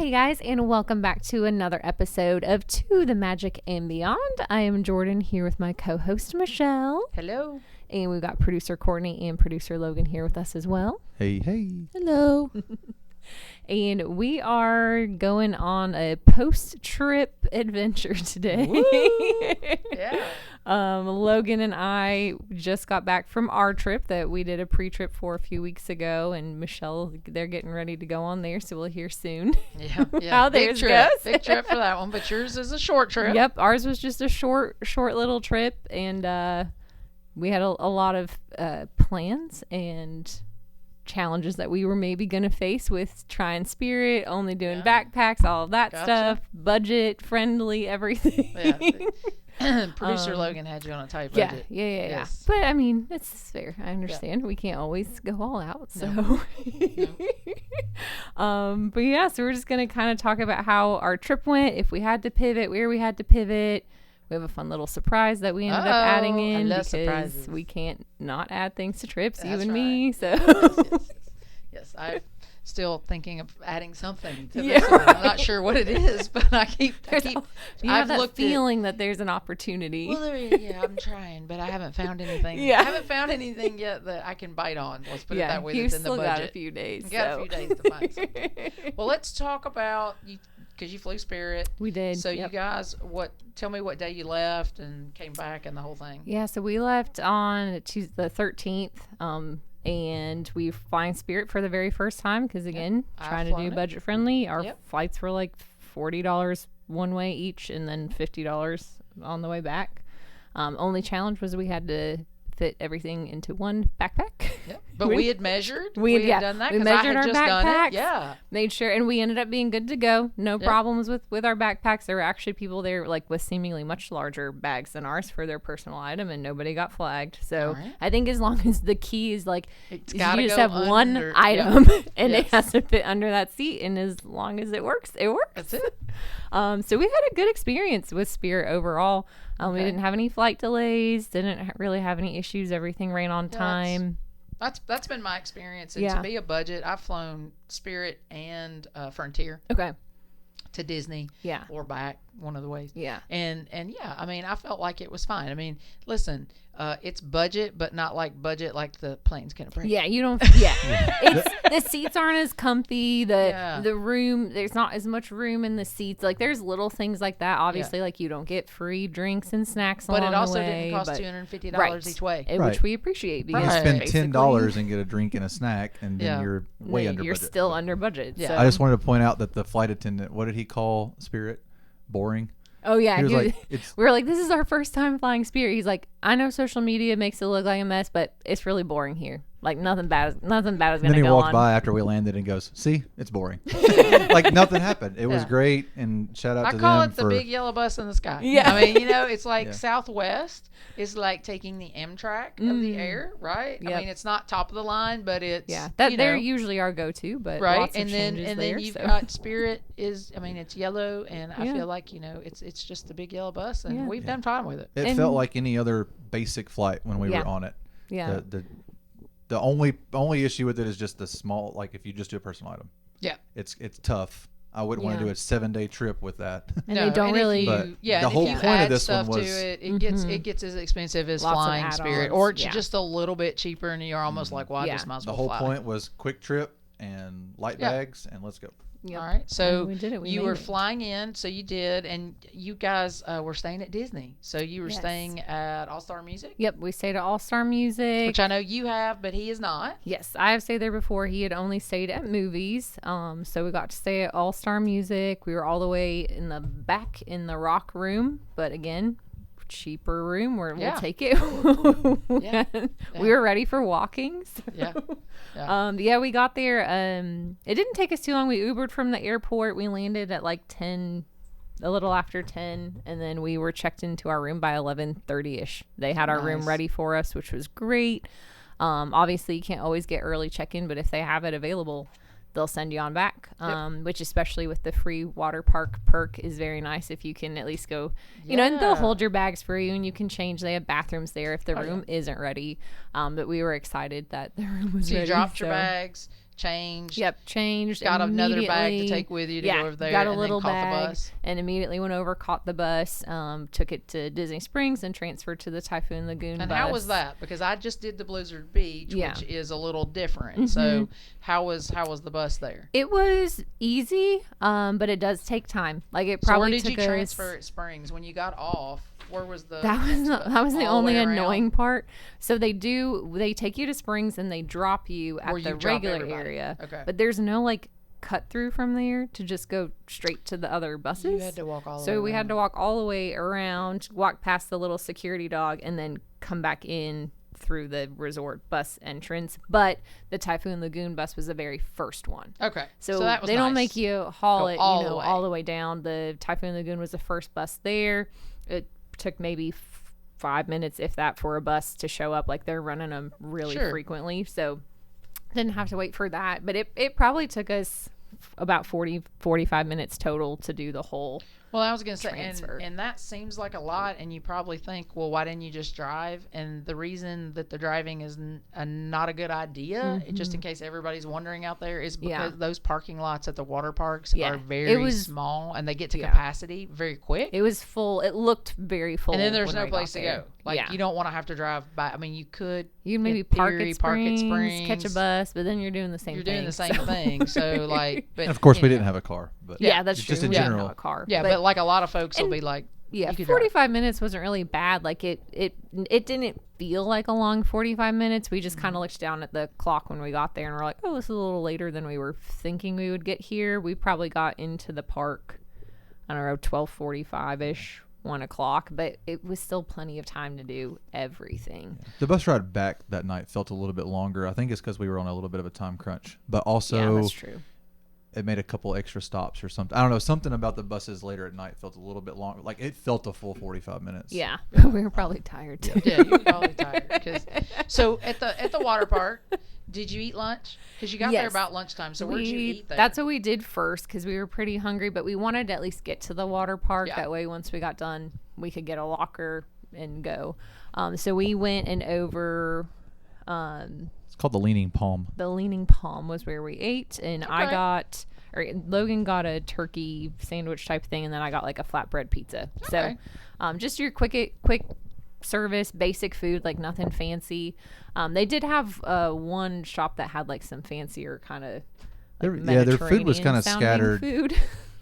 Hey guys, and welcome back to another episode of To the Magic and Beyond. I am Jordan here with my co-host Michelle. Hello. And we've got producer Courtney and producer Logan here with us as well. Hey. Hello. And we are going on a post-trip adventure today. Yeah. Logan and I just got back from our trip that we did a pre-trip for a few weeks ago, and Michelle, they're getting ready to go on there, so we'll hear soon. Yeah. How Big theirs trip. goes. Big trip for that one, but yours is a short trip. Yep, ours was just a short little trip, and we had a lot of plans and challenges that we were maybe going to face with trying Spirit, only doing backpacks, all of that stuff, budget friendly, everything. Yeah. Producer Logan had you on a tight budget. Yeah. Yes. But I mean, it's fair. I understand. We can't always go all out. So, but yeah, so we're just going to kind of talk about how our trip went, if we had to pivot, where we had to pivot. We have a fun little surprise that we ended up adding in because surprises. we can't not add things to trips, you and right. me. So Yes. I'm still thinking of adding something to this one. I'm not sure what it is, but I keep. you have that feeling that there's an opportunity. Well, I'm trying, but I haven't found anything. Yeah. I haven't found anything yet that I can bite on. Let's put it that way. You've That's in the still budget. got a few days. Got a few days to find something. Well, let's talk about you. Because you flew Spirit. We did. So you guys, tell me what day you left and came back and the whole thing. Yeah, so we left on Tuesday the 13th, and we flying Spirit for the very first time because, again, trying to do budget friendly. Our flights were like $40 one way each and then $50 on the way back. Only challenge was we had to fit everything into one backpack. Yep. But we had measured. We had done that. We measured measured our just backpacks. Done it. Yeah. Made sure, and we ended up being good to go. No problems with our backpacks. There were actually people there like with seemingly much larger bags than ours for their personal item, and nobody got flagged. So I think as long as the key is like you just have one item and it has to fit under that seat, and as long as it works, it works. That's it. So we had a good experience with Spirit overall. We didn't have any flight delays, didn't really have any issues. Everything ran on time. That's been my experience. And to be a budget, I've flown Spirit and Frontier. Okay. To Disney. Yeah. Or back, one of the ways. Yeah. And yeah, I mean, I felt like it was fine. I mean, listen, it's budget, but not like budget like the plane's gonna break. Yeah, you don't. Yeah, it's the seats aren't as comfy. The room, there's not as much room in the seats. Like there's little things like that. Obviously, like you don't get free drinks and snacks along the way. But it also didn't cost $250 each way, which we appreciate. Because you spend $10 and get a drink and a snack, and then you're way under budget. You're still under budget. Yeah. So. I just wanted to point out that the flight attendant, what did he call Spirit? Boring. Oh yeah, he was like, we were like, this is our first time flying Spirit. He's like, I know social media makes it look like a mess, but it's really boring here. Like nothing bad is gonna go on. Then he walked by after we landed and goes, "See, it's boring." Like nothing happened. It was great, and shout out to them. I call it the big yellow bus in the sky. Yeah, I mean, it's like Southwest is like taking the Amtrak of the air, right? Yep. I mean, it's not top of the line, but it's they're usually our go-to, but lots of changes and there, then you've got Spirit is. I mean, it's yellow, and I feel like it's just the big yellow bus, and we've done fine with it. It felt like any other basic flight when we were on it. Yeah. The only issue with it is just the small, like if you just do a personal item. Yeah. It's tough. I wouldn't want to do a 7-day trip with that. And they don't really. The whole point of this one was it gets as expensive as flying Spirit, or it's just a little bit cheaper, and you're almost like, well, I just might as well fly. The whole point was quick trip and light bags, and let's go. Yep. All right. So we did it. You were flying in, so you did, and you guys were staying at Disney. So you were staying at All Star Music? Yep, we stayed at All Star Music. Which I know you have, but he is not. Yes, I have stayed there before. He had only stayed at movies. So we got to stay at All Star Music. We were all the way in the back in the rock room, but again, cheaper room where we'll take it. We were ready for walking. So. We got there. It didn't take us too long. We Ubered from the airport. We landed at like 10, a little after 10, and then we were checked into our room by 11:30ish. They had our room ready for us, which was great. Obviously you can't always get early check-in, but if they have it available, they'll send you on back, which especially with the free water park perk is very nice if you can at least go, and they'll hold your bags for you and you can change. They have bathrooms there if the room isn't ready. But we were excited that the room was ready. So you dropped your bags, changed. Yep, changed. Got another bag to immediately. take with you to go over there. Got a and little then caught bag the bus. and immediately went over, caught the bus, took it to Disney Springs and transferred to the Typhoon Lagoon And bus. how was that? Because I just did the Blizzard Beach, Yeah. which is a little different. So how was the bus there? It was easy, but it does take time. Like it So probably where did took you us. transfer at Springs when you got off? Where was the That was the all only way around? annoying part. So they take you to Springs and they drop you at Where the you drop regular everybody. area. Okay. But there's no like cut through from there to just go straight to the other buses. You had to walk all the way So we had around. to walk all the way around, walk past the little security dog, and then come back in through the resort bus entrance. But the Typhoon Lagoon bus was the very first one. Okay. So, that was they don't nice. make you haul Go it, all you the know, way. all the way down. The Typhoon Lagoon was the first bus there. It took maybe 5 minutes, if that, for a bus to show up. Like they're running them really Sure. frequently, so didn't have to wait for that. But it probably took us about 45 minutes total to do the whole. Well, I was going to say, transfer. and that seems like a lot, and you probably think, well, why didn't you just drive? And the reason that the driving is not a good idea, just in case everybody's wondering out there, is because Yeah. those parking lots at the water parks Yeah. are It very was- small, and they get to Yeah. capacity very quick. It was full. It looked very full. And then there's when no we got place to there. go. Like, yeah. you don't want to have to drive by. I mean, you could. You maybe in park, theory, at Springs, catch a Springs. bus, but then you're doing the same You're thing. doing the same so- thing. So, like, but And of course, you we know. didn't have a car. But Yeah, that's true. just in We didn't general. have a car. Yeah, but like a lot of folks will and- be like, Yeah, you could drive. 45 minutes wasn't really bad. Like it didn't feel like a long 45 minutes. We just kind of looked down at the clock when we got there and we're like, oh, this is a little later than we were thinking we would get here. We probably got into the park, I don't know, 12:45-ish, 1 o'clock, but it was still plenty of time to do everything. The bus ride back that night felt a little bit longer. I think it's because we were on a little bit of a time crunch, but also Yeah, that's true. it made a couple extra stops or something. I don't know. Something about the buses later at night felt a little bit longer. Like it felt a full 45 minutes. Yeah, we were probably tired too. Yeah, you were probably tired. So at the water park, did you eat lunch? Because you got there Yes. about lunchtime. So where'd you eat there? That's what we did first because we were pretty hungry, but we wanted to at least get to the water park. Yeah. That way, once we got done, we could get a locker and go. So we went and over. It's called the Leaning Palm. The Leaning Palm was where we ate, and Okay. Logan got a turkey sandwich type thing, and then I got like a flatbread pizza. Okay. So, just your quick service, basic food, like nothing fancy. They did have one shop that had like some fancier kind of Their food was kind of scattered. Food.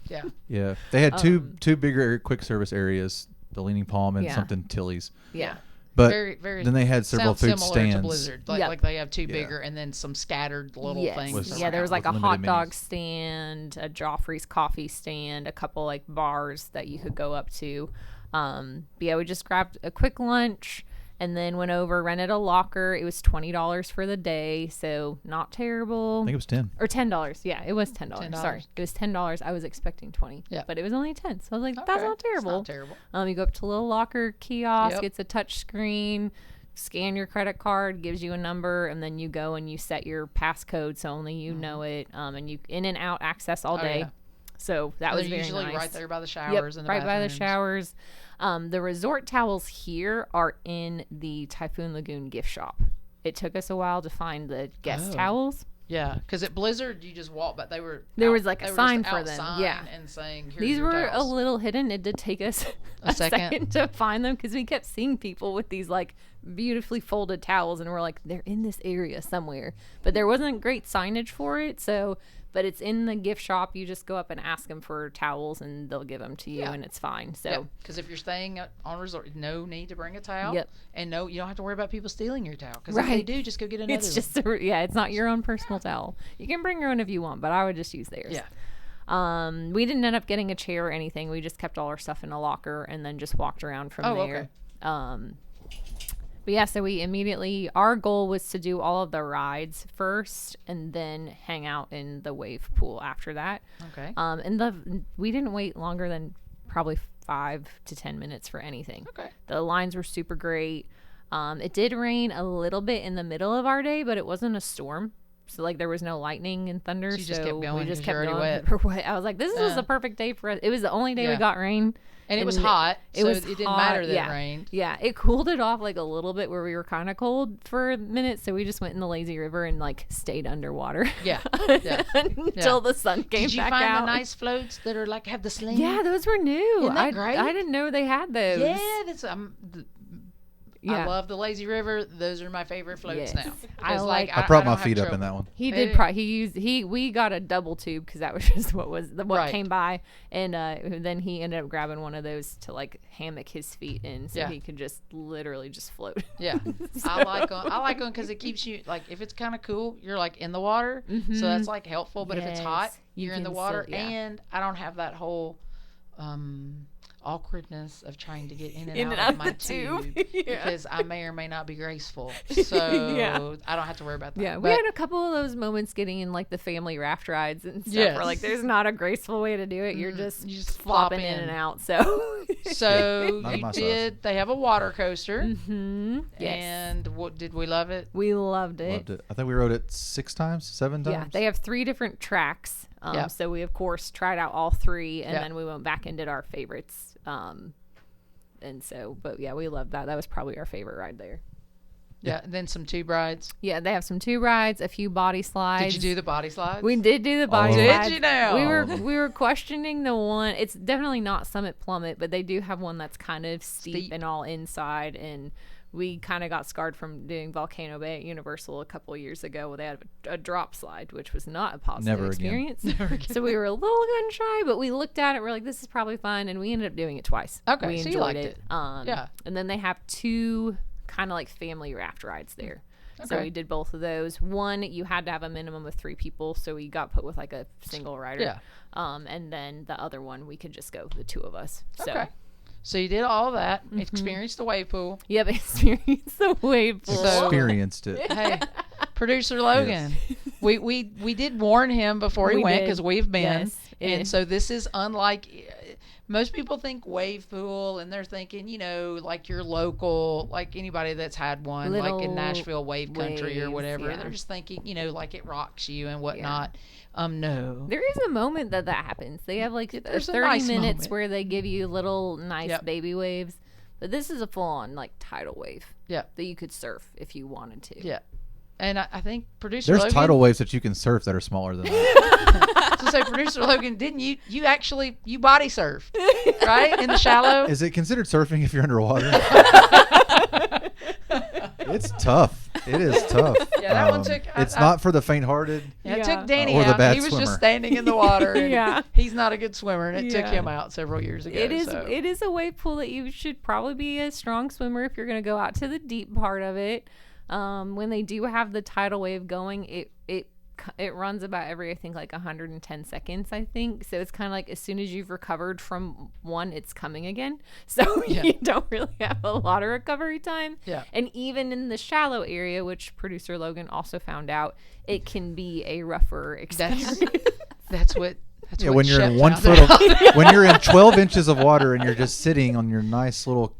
Yeah. Yeah, they had two bigger quick service areas, the Leaning Palm and Yeah. something Tilly's. Yeah. But Very, very. then they had several sounds food similar stands. to Blizzard. Like, Yep. like they have two Yeah. bigger and then some scattered little Yes. things. Yeah, there was around. like a with hot limited dog menus. stand, a Joffrey's coffee stand, a couple like bars that you could go up to. But yeah, we just grabbed a quick lunch and then went over, rented a locker. It was $20 for the day, so not terrible. I think it was 10. Or $10. Yeah, it was $10. $10. Sorry, it was $10. I was expecting 20. Yeah. But it was only 10. So I was like, that's Okay. not It's terrible. not terrible. You go up to a little locker kiosk. Yep. It's a touch screen. Scan your credit card, gives you a number, and then you go and you set your passcode so only you know it. And you in and out access all Oh, day. yeah. So that And was they're very usually nice. right there by the Yep, showers and the right by the bathrooms. showers. The resort towels here are in the Typhoon Lagoon gift shop. It took us a while to find the guest Oh. towels. Yeah, because at Blizzard you just walk, but There was, like, a they were sign just for them, outside yeah. and saying Here's These your were towels. a little hidden. It did take us A second. to find them because we kept seeing people with these like beautifully folded towels, and we're like, they're in this area somewhere. But there wasn't great signage for it, so. But it's in the gift shop. You just go up and ask them for towels, and they'll give them to you, Yeah. and it's fine. So because if you're staying on resort, no need to bring a towel. Yep. And no, you don't have to worry about people stealing your towel. Because if Right. they do, just go get another. it's just it's not your own personal towel. You can bring your own if you want, but I would just use theirs. Yeah. We didn't end up getting a chair or anything. We just kept all our stuff in a locker and then just walked around from there. Okay. But yeah, so our goal was to do all of the rides first and then hang out in the wave pool after that. Okay. We didn't wait longer than probably 5 to 10 minutes for anything. Okay. The lines were super great. It did rain a little bit in the middle of our day, but it wasn't a storm. So like there was no lightning and thunder, So you just kept going we just 'cause kept you're going. already We're wet. I was like, this was the perfect day for us. It was the only day we got rain. And it was hot. It didn't hot, matter that it rained. Yeah, it cooled it off like a little bit where we were kind of cold for a minute. So we just went in the lazy river and like stayed underwater. Yeah. Until the sun came back out. Did you find the nice floats that are like have the sling? Yeah, those were new. Isn't that great? I didn't know they had those. Yeah, that's I love the lazy river. Those are my favorite floats now. I brought my feet up in that one. He did. We got a double tube because that was just what came by, and then he ended up grabbing one of those to like hammock his feet in, so he could just literally just float. Yeah, I like them because it keeps you like if it's kind of cool, you're like in the water, so that's like helpful. But if it's hot, you're in the water, and I don't have that whole awkwardness of trying to get in and out of my tube because I may or may not be graceful, so I don't have to worry about that. Yeah, we had a couple of those moments getting in like the family raft rides and stuff where like there's not a graceful way to do it. You're just flopping in and out. So you did. They have a water coaster. Mm-hmm. Yes. And did we love it? We loved it. Loved it. I think we rode it 7 times. Yeah, they have 3 different tracks. So we of course tried out all 3, and then we went back and did our favorites. And so, but yeah, we loved that. That was probably our favorite ride there. Yeah, and then some tube rides. Yeah, they have some tube rides, a few body slides. Did you do the body slides? We did do the body slides. Did you now? We were questioning the one. It's definitely not Summit Plummet, but they do have one that's kind of steep and all inside, and we kind of got scarred from doing Volcano Bay at Universal a couple of years ago where they had a drop slide, which was not a positive experience. Never again. So we were a little gun shy, but we looked at it. We're like, this is probably fun. And we ended up doing it twice. Okay, we so enjoyed you liked it. And then they have 2 kind of like family raft rides there. Okay. So we did both of those. One, you had to have a minimum of 3 people. So we got put with like a single rider. Yeah. And then the other one, we could just go, the 2 of us. So. Okay. So you did all of that, experienced the wave pool. Yep, experienced the wave pool. Experienced it. Hey, Producer Logan, we did warn him before he went because we've been. Yes. And so this is unlike, most people think wave pool and they're thinking, like your local, like anybody that's had one, like in Nashville wave country or whatever. Yeah. They're just thinking, like it rocks you and whatnot. Yeah. No. There is a moment that happens. They have like 30 minutes where they give you little nice baby waves. But this is a full-on like tidal wave. Yeah. That you could surf if you wanted to. Yeah. And I think Producer Logan... There's tidal waves that you can surf that are smaller than that. So Producer Logan, didn't you actually body surfed, right? In the shallow? Is it considered surfing if you're underwater? It's tough. It is tough. Yeah, that one took... It's not for the faint-hearted. Yeah, it took Danny or the out. bad He was swimmer. just standing in the water. And he's not a good swimmer, and it took Yeah. him out several years ago. It is a wave pool that you should probably be a strong swimmer if you're going to go out to the deep part of it. When they do have the tidal wave going, it runs about every, I think, like 110 seconds, I think. So it's kind of like as soon as you've recovered from one, it's coming again. So you don't really have a lot of recovery time. Yeah. And even in the shallow area, which Producer Logan also found out, it can be a rougher experience. That's what when you're in 1 foot when you're in 12 inches of water and you're just sitting on your nice little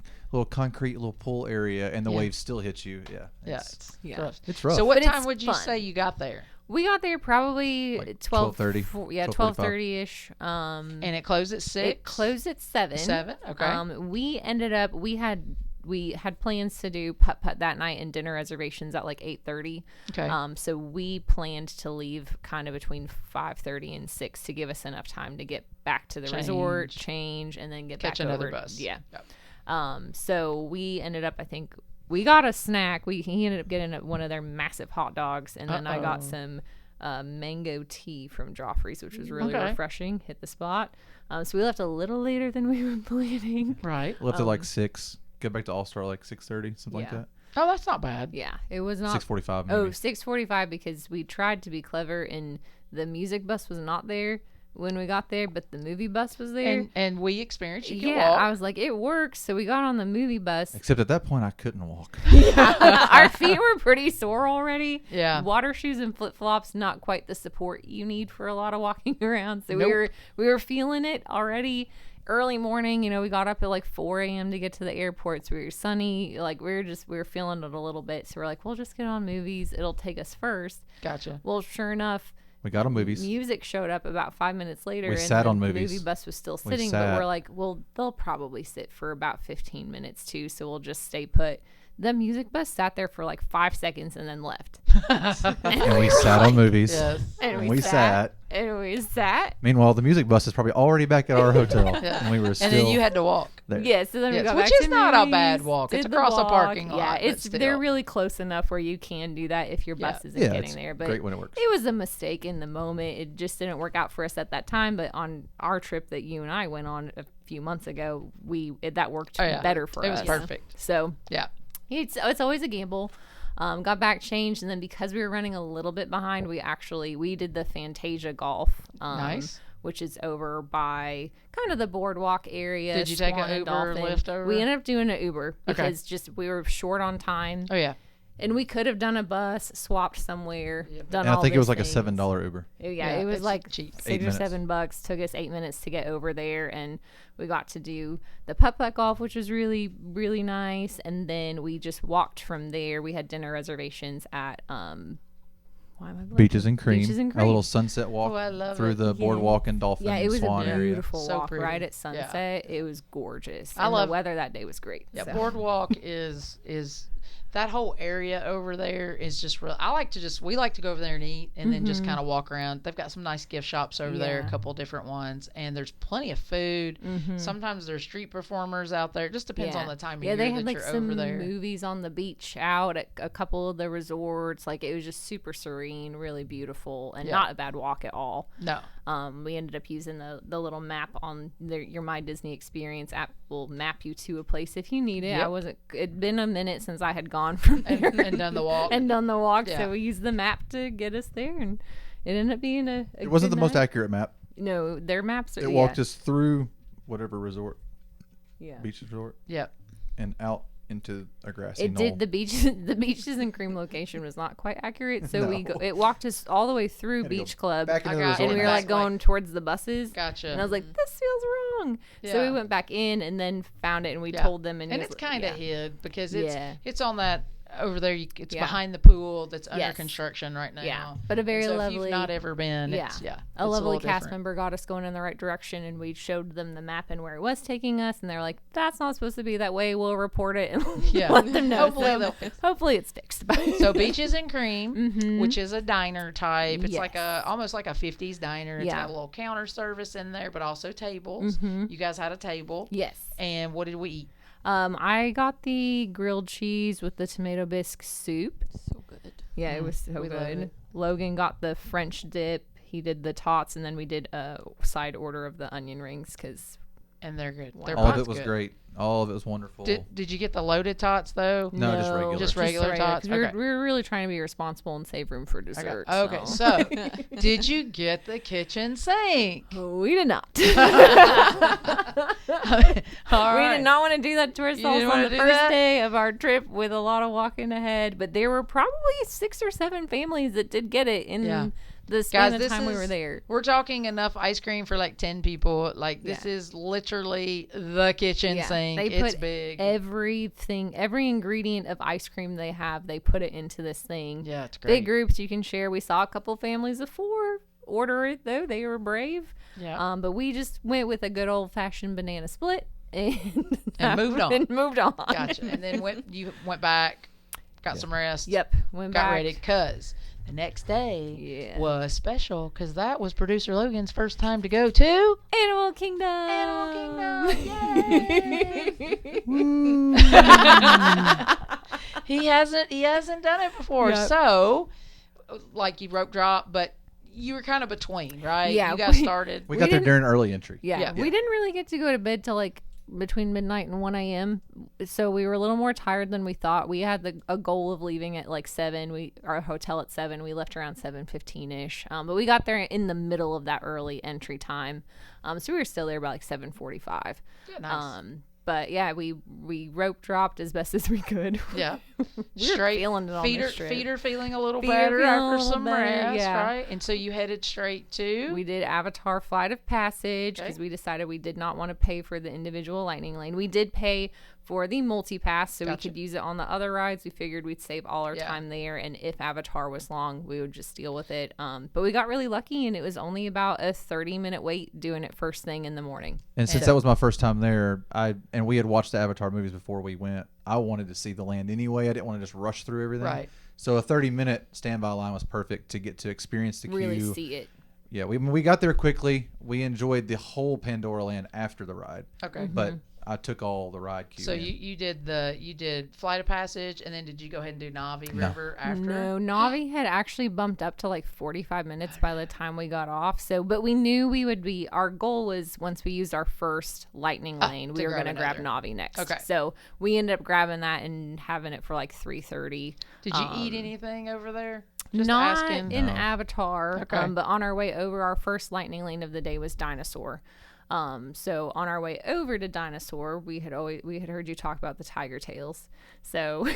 concrete little pool area and the waves still hit you. It's rough. So what time would you say you got there? We got there probably like 12:30. Yeah, 12:30ish. And it closed at 6. It closed at 7. 7. Okay. We ended up we had plans to do putt-putt that night and dinner reservations at like 8:30. Okay. So we planned to leave kind of between 5:30 and 6 to give us enough time to get back to the resort, change, and then catch back another over. bus. Yeah. Yep. So we ended up, I think. We got a snack. He ended up getting one of their massive hot dogs, and then I got some mango tea from Joffrey's, which was really refreshing. Hit the spot. So we left a little later than we were planning. Right. Left at like 6. Get back to All-Star like 6:30, something like that. Oh, that's not bad. Yeah, it was not 6:45. Oh, 6:45 because we tried to be clever, and the music bus was not there when we got there, but the movie bus was there. And we experienced you can walk. walk. I was like, it works. So we got on the movie bus. Except at that point, I couldn't walk. Our feet were pretty sore already. Yeah. Water shoes and flip-flops, not quite the support you need for a lot of walking around. So Nope. we were feeling it already. early morning, you know, we got up at like 4 a.m. to get to the airport. So we were sunny. Like we were feeling it a little bit. So we're like, we'll just get on movies. It'll take us first. Gotcha. Well, sure enough, we got on movies. Music showed up about 5 minutes later. We sat on the movies. movie bus was still sitting, but we're like, well, they'll probably sit for about 15 minutes too. So we'll just stay put. The music bus sat there for like 5 seconds and then left. And we sat on movies. Yes. And we sat. And we sat. Meanwhile, the music bus is probably already back at our hotel. And we were still. And then you had to walk. There. Yeah, so then we got back which to is not movies, a bad walk. It's across a parking lot. Yeah, they're really close enough where you can do that if your bus isn't getting there. But great when it works. It was a mistake in the moment. It just didn't work out for us at that time. But on our trip that you and I went on a few months ago, that worked better for us. It was perfect. So yeah. It's always a gamble. Got back changed, and then because we were running a little bit behind, we did the Fantasia Golf. Nice. Which is over by kind of the boardwalk area. Did you take an Uber or Lyft over? We ended up doing an Uber because we were short on time. Oh yeah. And we could have done a bus, swapped somewhere, done and all I think it was like things. a $7 Uber. Yeah, it was like cheap. $6 or $7. Took us 8 minutes to get over there, and we got to do the putt-putt golf, which was really, really nice. And then we just walked from there. We had dinner reservations at Beaches and Cream. Beaches and Cream. A little sunset walk through the boardwalk and Dolphin it was Swan a area. beautiful walk right at sunset. It was gorgeous. And the weather that day was great. Yeah, boardwalk is that whole area over there is just real. We like to go over there and eat and then just kind of walk around. They've got some nice gift shops over there, a couple different ones, and there's plenty of food. Sometimes there's street performers out there. It just depends on the time of year they had that like you're some over there. movies on the beach out at a couple of the resorts. Like it was just super serene, really beautiful, and not a bad walk at all. No. We ended up using the little map on your My Disney Experience app. Will map you to a place if you need it. It'd been a minute since I had gone from there and done the walk. So we used the map to get us there, and it ended up being it wasn't the most accurate map. No, their maps are. It walked us through whatever resort. Yeah. Beach resort. Yep. And out into a grassy knoll. The beaches and Cream location was not quite accurate, so it walked us all the way through Beach Club, and we were like going towards the buses. Gotcha. And I was like, this feels wrong. Yeah. So we went back in and then found it, and we told them, and it's kind of hid because it's on that over there. It's Yeah. behind the pool that's under construction right now. Yeah, but a very so lovely. If you've not ever been, a lovely cast member got us going in the right direction, and we showed them the map and where it was taking us, and they're like, "That's not supposed to be that way. We'll report it and let them know." Hopefully it's fixed. So Beaches and Cream, which is a diner type. It's like almost like a 50s diner. It's got a little counter service in there, but also tables. You guys had a table. Yes. And what did we eat? I got the grilled cheese with the tomato bisque soup. So good. Yeah, it was so good. Logan got the French dip. He did the tots, and then we did a side order of the onion rings and they're good. All of it was great. All of it was wonderful. Did you get the loaded tots though? No, just regular tots. We were really trying to be responsiwe and save room for dessert. Okay, so did you get the kitchen sink? We did not. All right. We did not want to do that to ourselves on the first day of our trip with a lot of walking ahead. But there were probably 6 or 7 families that did get it in the span of time we were there. We're talking enough ice cream for like 10 people. Like this is literally the kitchen sink. It's big. Everything, every ingredient of ice cream they have, they put it into this thing. Yeah, it's great. Big groups you can share. We saw a couple families of 4 order it though. They were brave. Yeah. But we just went with a good old fashioned banana split and moved on. And moved on. Gotcha. And then you went back, got some rest. Yep. Got ready because the next day was special because that was Producer Logan's first time to go to Animal Kingdom. Yay! He hasn't done it before. Yep. So, like you rope drop, but you were kind of between, right? Yeah. You got started. We got there during early entry. Yeah. We didn't really get to go to bed till like between midnight and 1 a.m. So we were a little more tired than we thought. We had a goal of leaving at like 7. Our hotel at 7. We left around 7:15ish. But we got there in the middle of that early entry time. So we were still there by like 7:45. Yeah, nice. But yeah, we rope dropped as best as we could. Yeah. Straight feeling it on feeder, the strip. feeder feeling a little Feeder better feeling a after little some better, rest, yeah. right? And so you headed straight to? We did Avatar Flight of Passage because we decided we did not want to pay for the individual lightning lane. We did pay for the multi-pass so we could use it on the other rides. We figured we'd save all our time there, and if Avatar was long, we would just deal with it. But we got really lucky, and it was only about a 30-minute wait doing it first thing in the morning. And since that was my first time there, and we had watched the Avatar movies before we went, I wanted to see the land anyway. I didn't want to just rush through everything. Right. So a 30-minute standby line was perfect to get to experience the queue. Really see it. Yeah, we got there quickly. We enjoyed the whole Pandora Land after the ride. Okay. But I took all the ride queue. So you did Flight of Passage, and then did you go ahead and do Navi River after? No, Navi had actually bumped up to like 45 minutes by the time we got off. So, but we knew we would be. Our goal was once we used our first lightning lane, we were going to grab Navi next. Okay. So we ended up grabbing that and having it for like 3:30. Did you eat anything over there? Just Not asking. in Avatar, Okay. but on our way over, our first lightning lane of the day was Dinosaur. So on our way over to Dinosaur, we had heard you talk about the tiger tails. So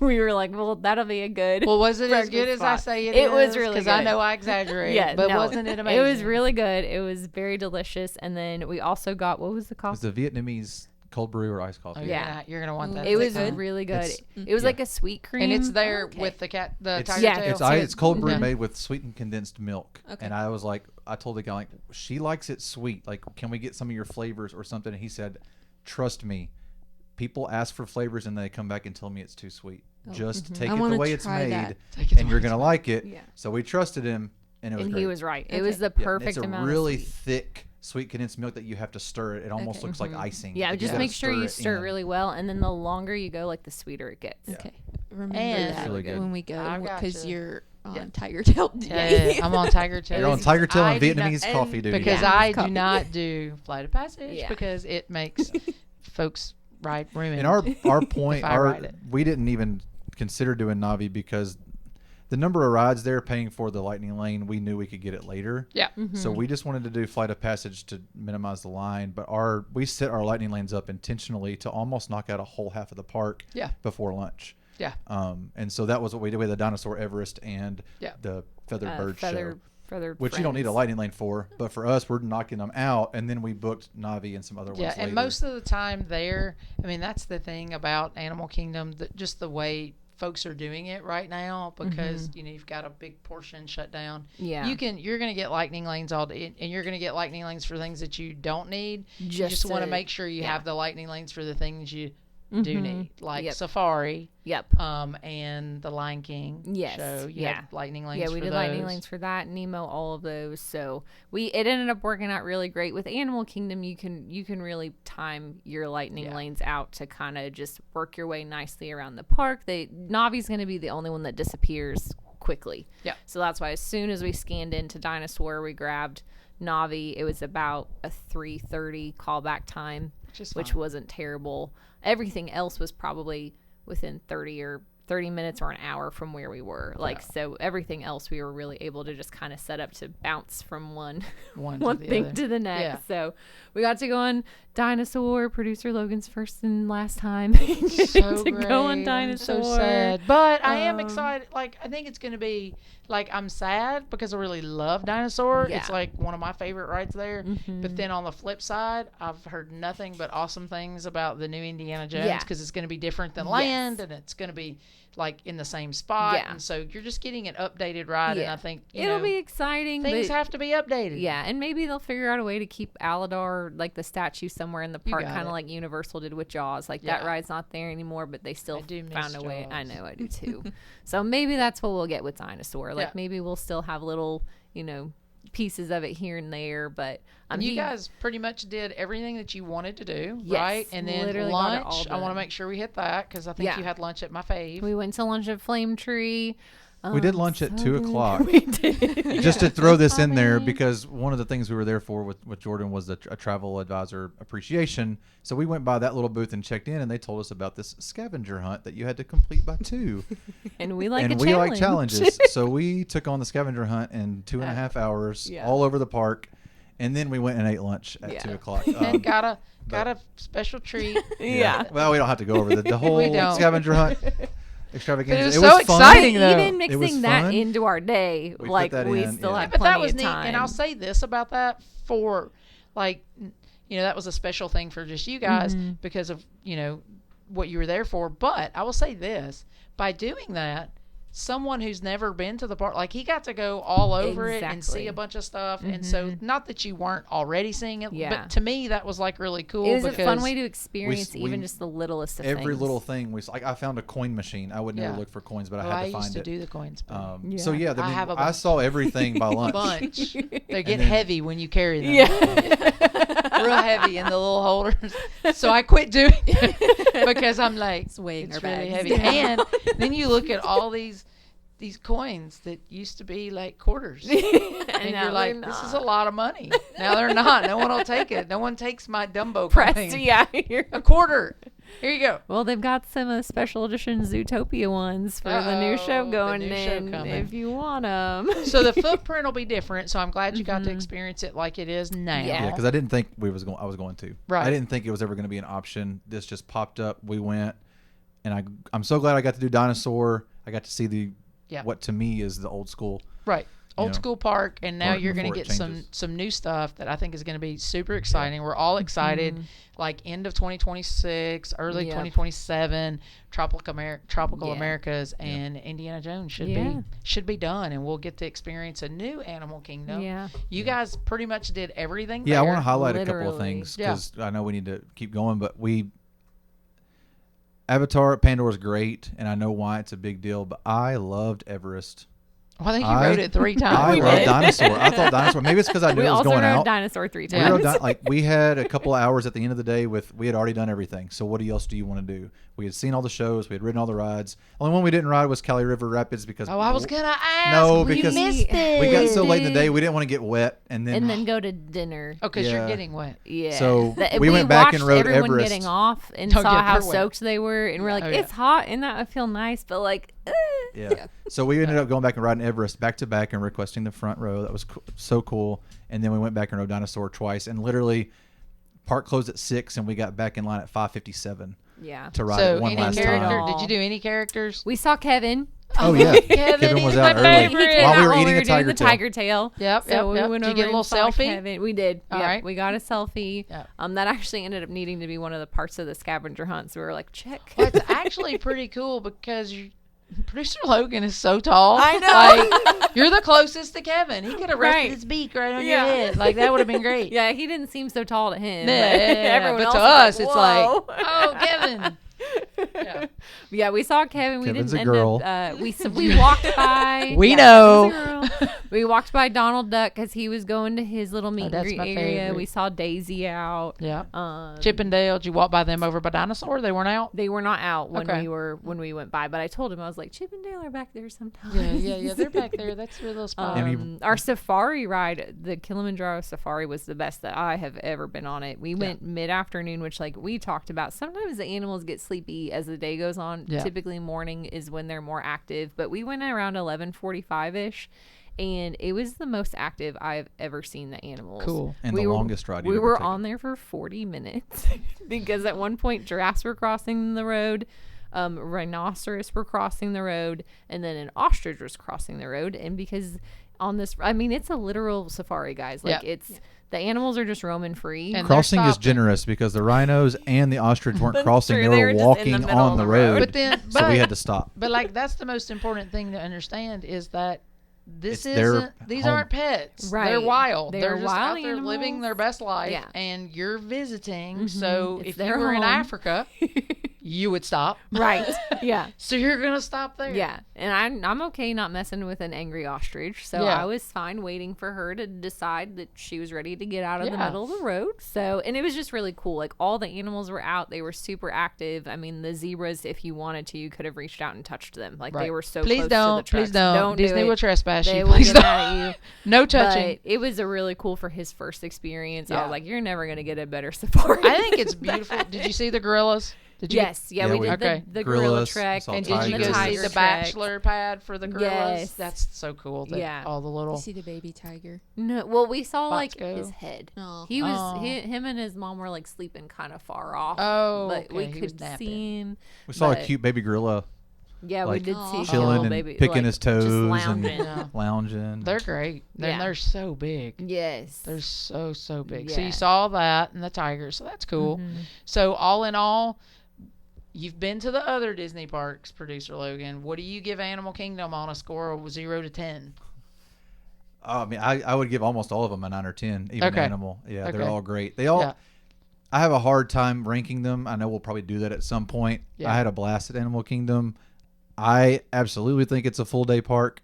we were like, well, that'll be a good. Well, was it as good as I say it is? It was really good. Because I know I exaggerate. Yeah, but no, wasn't it amazing? It was really good. It was very delicious. And then we also got, what was the It coffee? was the Vietnamese cold brew or iced coffee. Oh, Yeah. You're gonna want that. It was next time. really good. It's- It was like a sweet cream. And it's there with the tiger It's tail. it's cold brew Yeah. made with sweetened condensed milk. Okay. And I told the guy, like, she likes it sweet. Like, can we get some of your flavors or something? And he said, trust me, people ask for flavors and they come back and tell me it's too sweet. Just take I it the wanna way it's try made, that. and you're gonna like it. Yeah. So we trusted him, and it was And great. he was right. It Okay. was the Yeah, perfect it's amount a really of sweet. thick sweet condensed milk that you have to stir it. It almost Okay. looks like icing. Yeah, Like, you just gotta make sure you stir it in. really well, and then the longer you go, like the sweeter it gets. Yeah. Okay. Remember And- that Really good. when we go I because gotcha. you're on Yeah. Tiger Tail day. I'm on tiger tail. You're on tiger tail I and do not- Vietnamese coffee duty. because Yeah. I do Coffee. not do Flight of Passage Yeah. because it makes folks ruined. And our point, If I ride it. we didn't even consider doing Navi because the number of rides there paying for the lightning lane, we knew we could get it later. Yeah. So we just wanted to do Flight of Passage to minimize the line, but we set our lightning lanes up intentionally to almost knock out a whole half of the park Yeah. before lunch. Yeah. And so that was what we did with the Dinosaur Everest and Yeah. the Feathered Bird show. Feathered Which you don't need a friends. lightning lane for, but for us, we're knocking them out, and then we booked Navi and some other ones Yeah, later. and most of the time there, I mean, that's the thing about Animal Kingdom, just the way folks are doing it right now, because you've got a big portion shut down. Yeah. You're going to get lightning lanes all day, and you're going to get lightning lanes for things that you don't need. You Just just want to to- make sure you yeah. have the lightning lanes for the things you do need, like Yep. Safari, Yep. and the Lion King Yes. show. You Yeah. had lightning lanes Yeah, for we did those. lightning lanes for that, Nemo, all of those. So it ended up working out really great. With Animal Kingdom, you can really time your lightning lanes out to kind of just work your way nicely around the park. Navi's going to be the only one that disappears quickly. Yeah. So that's why as soon as we scanned into Dinosaur, we grabbed Navi. It was about a 3:30 callback time, which fine. wasn't terrible. Everything else was probably within 30 minutes or an hour from where we were. So everything else we were really able to just kind of set up to bounce from one to the thing other. to the next. Yeah. So we got to go on Dinosaur, Producer Logan's first and last time So to go on great. Dinosaur. I'm so sad, but I am excited. Like, I think it's going to be like, I'm sad because I really love Dinosaur. Yeah. It's like one of my favorite rides there. But then on the flip side, I've heard nothing but awesome things about the new Indiana Jones Yeah. because it's going to be different than Land, and it's going to be like in the same spot. Yeah. And so you're just getting an updated ride, and I think It'll be exciting. things but have to be updated. yeah, and maybe they'll figure out a way to keep Aladar, like the statue, somewhere in the park, got kind it. of like Universal did with Jaws. Like that Yeah. ride's not there anymore, but they still I do miss found a way. I Jaws. know, I do too. So maybe that's what we'll get with Dinosaur. Like Yeah. maybe we'll still have little, pieces of it here and there. But You guys pretty much did everything that you wanted to do, Yes, right? And then literally got it all lunch, I want to done. make sure we hit that because I think Yeah. you had lunch at my fave. we went to lunch at Flame Tree. We did lunch at 2 o'clock. We did. Just to throw this in there, because one of the things we were there for with Jordan was a travel advisor appreciation. So we went by that little booth and checked in, and they told us about this scavenger hunt that you had to complete by 2. And we like and a we challenge. like challenges. So we took on the scavenger hunt in 2.5 hours Yeah. all over the park. And then we went and ate lunch at 2 o'clock. And got a special treat. Yeah. Well, we don't have to go over the whole scavenger hunt extravaganza. But it was was so exciting, fun. though. Even mixing that into our day, We like put that we in, still yeah. had But plenty that was of neat. time. And I'll say this about that for, like, that was a special thing for just you guys because of, what you were there for. But I will say this, by doing that, someone who's never been to the park, like, he got to go all over it and see a bunch of stuff. And so, not that you weren't already seeing it, but to me, that was, like, really cool. It was a fun way to experience even just the littlest of every things. little thing was like, I found a coin machine. I would never look for coins, but I had to find it. I used to do the coins. So yeah, I have a I saw everything by lunch. bunch. They get heavy when you carry them. Yeah. Real heavy in the little holders. So I quit doing it because I'm like, it's really heavy. And then you look at all these coins that used to be like quarters. And you're like, this is a lot of money. Now they're not. No one will take it. No one takes my Dumbo coin. Yeah. A quarter. Here you go. Well, they've got some special edition Zootopia ones for the new show going in if you want them. So the footprint will be different. So I'm glad you got to experience it like it is now. Yeah, because I didn't think I was going to. Right. I didn't think it was ever going to be an option. This just popped up. We went, and I'm so glad I got to do dinosaur. I got to see what to me is the old school. Right. Old school park, and now you're going to get changes. some new stuff that I think is going to be super exciting. We're all excited. Like end of 2026, early 2027, Tropical Americas and Indiana Jones should be done, and we'll get to experience a new Animal Kingdom. Yeah. You guys pretty much did everything. Yeah, there. I want to highlight a couple of things because I know we need to keep going, but Avatar at Pandora's great, and I know why it's a big deal, but I loved Everest. Well, I think you wrote it 3 times. I love Dinosaur. I thought Dinosaur. Maybe it's because I knew it was going We also out. wrote Dinosaur 3 times. We had a couple of hours at the end of the day we had already done everything. So what else do you want to do? We had seen all the shows. We had ridden all the rides. Only one we didn't ride was Cali River Rapids because I was gonna ask. No, because you missed it. we got so late in the day we didn't want to get wet and then go to dinner. Oh, because you're getting wet. Yeah. So we went back and rode everyone Everest. Getting off and saw how soaked they were, and we're like, it's hot and that would feel nice, but like. Yeah. So we ended up going back and riding Everest back to back and requesting the front row. That was so cool. And then we went back and rode Dinosaur twice. And literally, park closed at 6, and we got back in line at 5:57. Yeah. To ride it one last time. Did you do any characters? We saw Kevin. Oh yeah, Kevin was is out my early favorite. while we were eating doing a the tiger tail. Yep. So we went Did you get a little selfie? Kevin. We did. All right. We got a selfie. Yep. That actually ended up needing to be one of the parts of the scavenger hunt. So we were like, check. Well, it's actually pretty cool because Producer Logan is so tall. I know. Like, you're the closest to Kevin. He could have rested his beak right on your head. Like, that would have been great. Yeah, he didn't seem so tall to him. Everyone else but to us, like, it's like, oh, Kevin. Yeah, we saw Kevin. We Kevin's didn't a girl. end up. We walked by. We know. Kevin's a girl. We walked by Donald Duck because he was going to his little meet and greet area. Favorite. We saw Daisy out. Yeah. Chip and Dale. Did you walk by them over by Dinosaur? They weren't out. They were not out when we went by. But I told him, I was like, Chip and Dale are back there sometimes. Yeah. They're back there. That's a little spot. Our safari ride, the Kilimanjaro safari, was the best that I have ever been on it. We went mid-afternoon, which, like we talked about, sometimes the animals get sleepy as the day goes on. Typically morning is when they're more active, but we went around 11:45ish, and it was the most active I've ever seen the animals. Cool. And the longest ride we were on there for 40 minutes because at one point giraffes were crossing the road, rhinoceros were crossing the road, and then an ostrich was crossing the road. And because on this, I mean, it's a literal safari, guys. Like the animals are just roaming free. And crossing is generous because the rhinos and the ostrich weren't crossing. They were walking on the road. So we had to stop. But like, that's the most important thing to understand is that these home. aren't pets. Right. They're wild. They're just wild out there animals. living their best life. Yeah. And you're visiting. So It's if you their were in home. Africa, you would stop. Right. Yeah. So you're going to stop there. Yeah. And I'm okay not messing with an angry ostrich. So I was fine waiting for her to decide that she was ready to get out of the middle of the road. So, and it was just really cool. Like, all the animals were out. They were super active. I mean, the zebras, if you wanted to, you could have reached out and touched them. Like, they were so close to the trucks. Please don't. Disney will trespass They you. will Please get don't. mad at you. No touching. But it was a really cool for his first experience. I was like, you're never going to get a better safari. I think it's beautiful. Did you see the gorillas? Did you? Yes, yeah, we did the gorilla Gorillas, trek. saw And did you go see the bachelor pad for the gorillas? Yes. That's so cool. That all the little. You see the baby tiger? No, well, we saw like go. his head. Oh. He was him and his mom were like sleeping kind of far off. Oh, but okay. we He was could napping. see him. We saw a cute baby gorilla. Yeah, like, we did see a chilling little and baby picking like, his toes just and lounging. lounging. They're great. Yeah. They're so big. Yes, They're so big. Yeah. So you saw that and the tiger. So that's cool. Mm-hmm. So all in all, you've been to the other Disney parks, Producer Logan. What do you give Animal Kingdom on a score of 0 to 10? I mean, I would give almost all of them a 9 or 10. Even Animal. Yeah, they're all great. They all. Yeah. I have a hard time ranking them. I know we'll probably do that at some point. Yeah. I had a blast at Animal Kingdom. I absolutely think it's a full day park.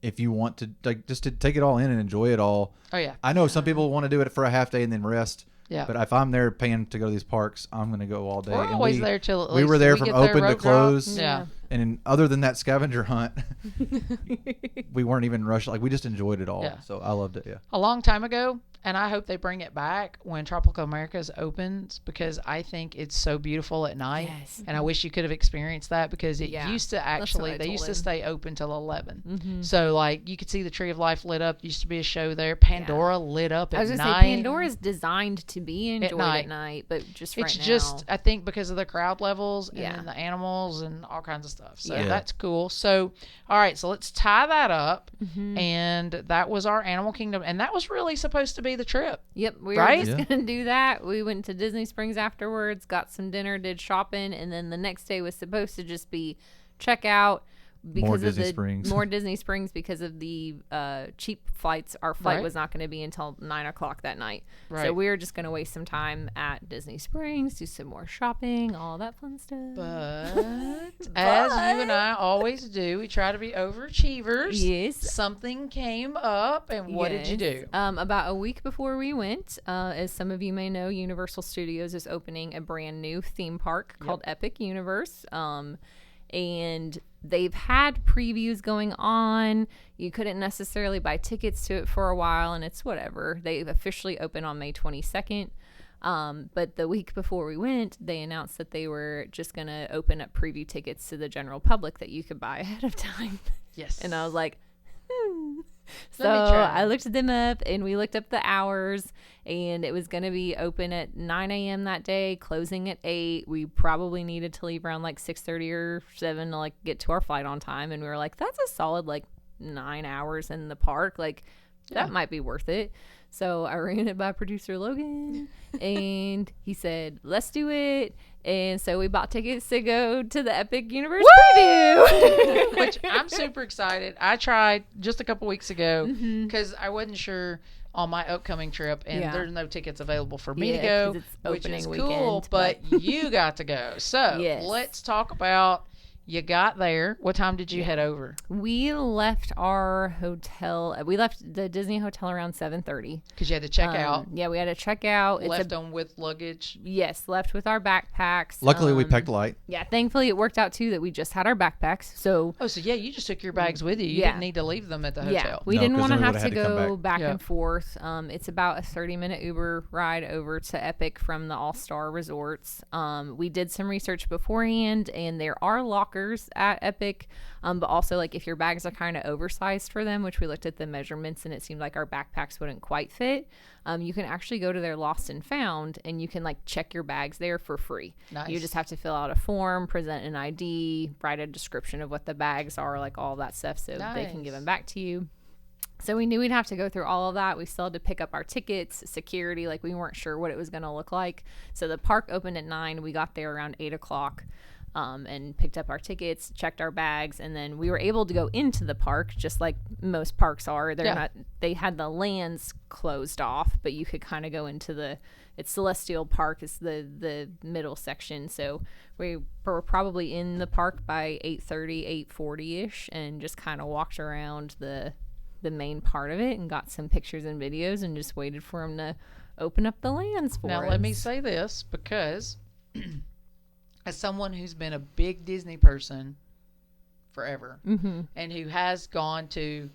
If you want to just to take it all in and enjoy it all. Oh yeah. I know some people want to do it for a half day and then rest. Yeah. But if I'm there paying to go to these parks, I'm going to go all day. We're And always there till at least we were there we from get there open to road drop. close. Yeah. And other than that scavenger hunt, we weren't even rushed. Like, we just enjoyed it all. Yeah. So I loved it. Yeah. A long time ago, and I hope they bring it back when Tropical Americas opens, because I think it's so beautiful at night. Yes. And I wish you could have experienced that, because it used to actually, what I they told used to him. stay open till 11. Mm-hmm. So like you could see the Tree of Life lit up. Used to be a show there. Pandora lit up I was at gonna night. say Pandora's designed to be enjoyed at night, but just It's right just, now. I think, because of the crowd levels and Yeah. then the animals and all kinds of stuff. So Yeah. that's cool. So, all right, so let's tie that up. Mm-hmm. And that was our Animal Kingdom. And that was really supposed to be the trip. Yep, we Right? were just Yeah. gonna do that. We went to Disney Springs afterwards, got some dinner, did shopping, and then the next day was supposed to just be check out because More of Disney the Springs. more Disney Springs because of the cheap flights. Our flight Right. was not going to be until 9 o'clock that night, Right. so we were just going to waste some time at Disney Springs, do some more shopping, all that fun stuff. But as you and I always do, we try to be overachievers. Yes. Something came up, and what did you do? About a week before we went, as some of you may know, Universal Studios is opening a brand new theme park called Epic Universe. And they've had previews going on. You couldn't necessarily buy tickets to it for a while, and it's whatever. They've officially opened on May 22nd. But the week before we went, they announced that they were just going to open up preview tickets to the general public that you could buy ahead of time. Yes. And I was like, So Let me try. I looked them up, and we looked up the hours, and it was going to be open at 9 a.m. that day, closing at 8. We probably needed to leave around like 6:30 or 7 to like get to our flight on time. And we were like, that's a solid like 9 hours in the park. Like that might be worth it. So I ran it by Producer Logan, and he said, let's do it. And so we bought tickets to go to the Epic Universe preview. Which I'm super excited. I tried just a couple weeks ago Mm-hmm. because I wasn't sure on my upcoming trip, and Yeah. there's no tickets available for me to Yeah, go, 'cause it's which opening is cool. weekend, But you got to go. So Yes. let's talk about. You got there. What time did you head over? We left our hotel. We left the Disney hotel around 7:30. Because you had to check out. Yeah, we had to check out. Left them with luggage. Yes, left with our backpacks. Luckily, we packed light. Yeah, thankfully it worked out too that we just had our backpacks. So Oh, so yeah, you just took your bags with you. You Yeah. didn't need to leave them at the hotel. yeah, we No, didn't 'cause want to then we have would've to had to come go back Yeah. and forth. It's about a 30-minute Uber ride over to Epic from the All-Star Resorts. We did some research beforehand, and there are lockers at Epic. But also, like, if your bags are kind of oversized for them, which we looked at the measurements and it seemed like our backpacks wouldn't quite fit, you can actually go to their Lost and Found, and you can like check your bags there for free. Nice. You just have to fill out a form, present an ID, write a description of what the bags are, like all that stuff, so they can give Nice. them back to you. So we knew we'd have to go through all of that. We still had to pick up our tickets, security, like we weren't sure what it was going to look like. So the park opened at 9. We got there around 8 o'clock. And picked up our tickets, checked our bags, and then we were able to go into the park just like most parks are. They're not. They had the lands closed off, but you could kind of go into it's Celestial Park is the middle section. So we were probably in the park by 8:30, 8:40ish, and just kind of walked around the main part of it and got some pictures and videos and just waited for them to open up the lands for Now, us. let me say this, because as someone who's been a big Disney person forever, Mm-hmm. and who has gone to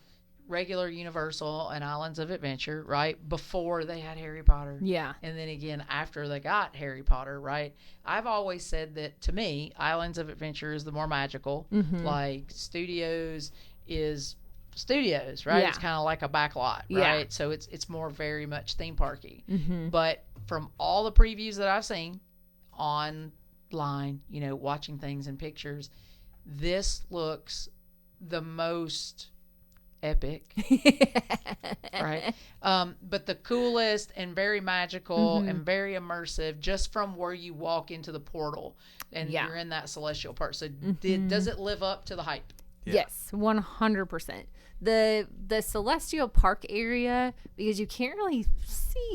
regular Universal and Islands of Adventure, right? Before they had Harry Potter. Yeah. And then again after they got Harry Potter, right? I've always said that to me, Islands of Adventure is the more magical. Like Studios is Studios, right? Yeah. It's kind of like a back lot, right? Yeah. So it's more very much theme parky. But from all the previews that I've seen online, you know, watching things in pictures, this looks the most epic, right? But the coolest and very magical and very immersive, just from where you walk into the portal and you're in that celestial part. So does it live up to the hype? Yes, 100%. The Celestial Park area, because you can't really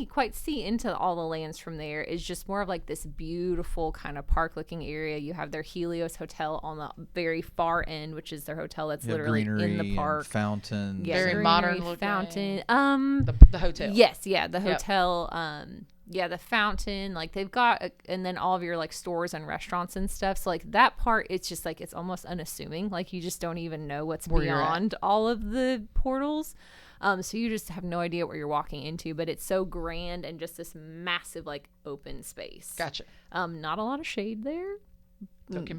quite see into all the lands from there, is just more of like this beautiful kind of park looking area. You have their Helios Hotel on the very far end, which is their hotel that's literally in the park. Fountains. Yeah, very modern looking. Fountain. The hotel. Yes, yeah, the hotel. Yeah, the fountain, like they've got, and then all of your like stores and restaurants and stuff. So like that part, it's just like, it's almost unassuming. Like you just don't even know what's beyond all of the portals. So you just have no idea what you're walking into, but it's so grand and just this massive like open space. Gotcha. Not a lot of shade there. So it can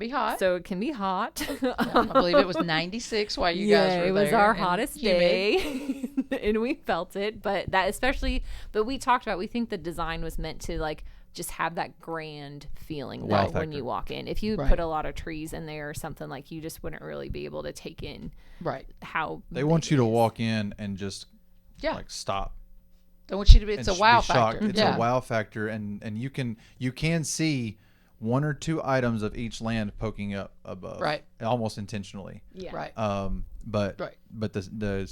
be hot. I believe it was 96 while you guys were there. It was our hottest day. And we felt it. But that especially, but we talked about, we think the design was meant to like just have that grand feeling when you walk in. If you put a lot of trees in there or something, like you just wouldn't really be able to take in how they want you to walk in and just like stop. They want you to be, it's a wow factor. It's a wow factor, and you can see one or two items of each land poking up above, almost intentionally. Right. But the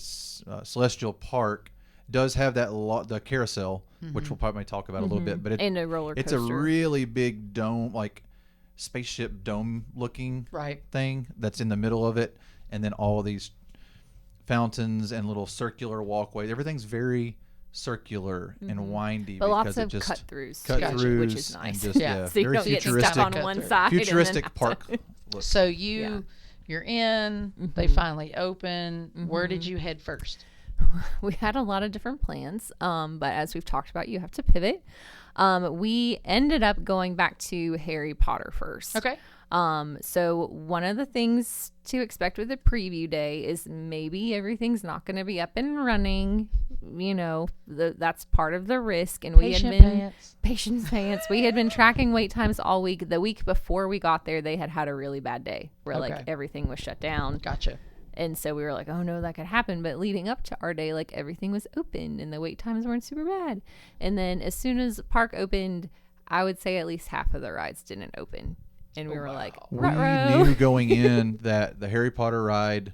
Celestial Park does have that the carousel, which we'll probably talk about a little bit. But and a roller coaster. It's a really big dome, like spaceship dome looking thing that's in the middle of it, and then all of these fountains and little circular walkways. Everything's very circular and windy, but because lots of it just cut-throughs, which is nice. And just, so you very don't futuristic, get stuck on one side. Futuristic park. So you're in. They finally open. Where did you head first? We had a lot of different plans, but as we've talked about, you have to pivot. We ended up going back to Harry Potter first. Okay. So one of the things to expect with the preview day is maybe everything's not going to be up and running. You know, that's part of the risk. And patience pants. We had been tracking wait times all week. The week before we got there, they had a really bad day where like everything was shut down. Gotcha. And so we were like, oh no, that could happen. But leading up to our day, like everything was open and the wait times weren't super bad. And then as soon as park opened, I would say at least half of the rides didn't open. And we were like, we knew going in that the Harry Potter ride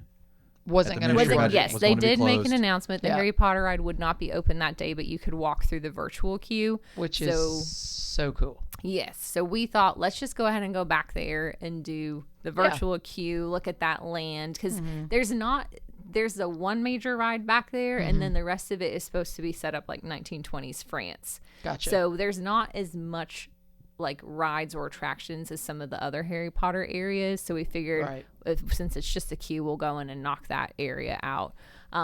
wasn't going to be. Yes, they did make an announcement. The Harry Potter ride would not be open that day, but you could walk through the virtual queue, which is so cool. Yes, so we thought, let's just go ahead and go back there and do the virtual queue. Look at that land, because there's the one major ride back there, and then the rest of it is supposed to be set up like 1920s France. Gotcha. So there's not as much like rides or attractions as some of the other Harry Potter areas. So we figured since it's just a queue, we'll go in and knock that area out.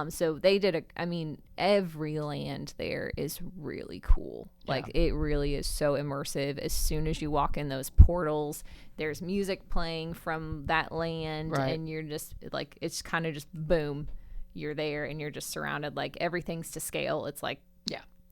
So they did every land there is really cool. Like it really is so immersive. As soon as you walk in those portals, there's music playing from that land and you're just like, it's kind of just boom, you're there and you're just surrounded, like everything's to scale. It's like,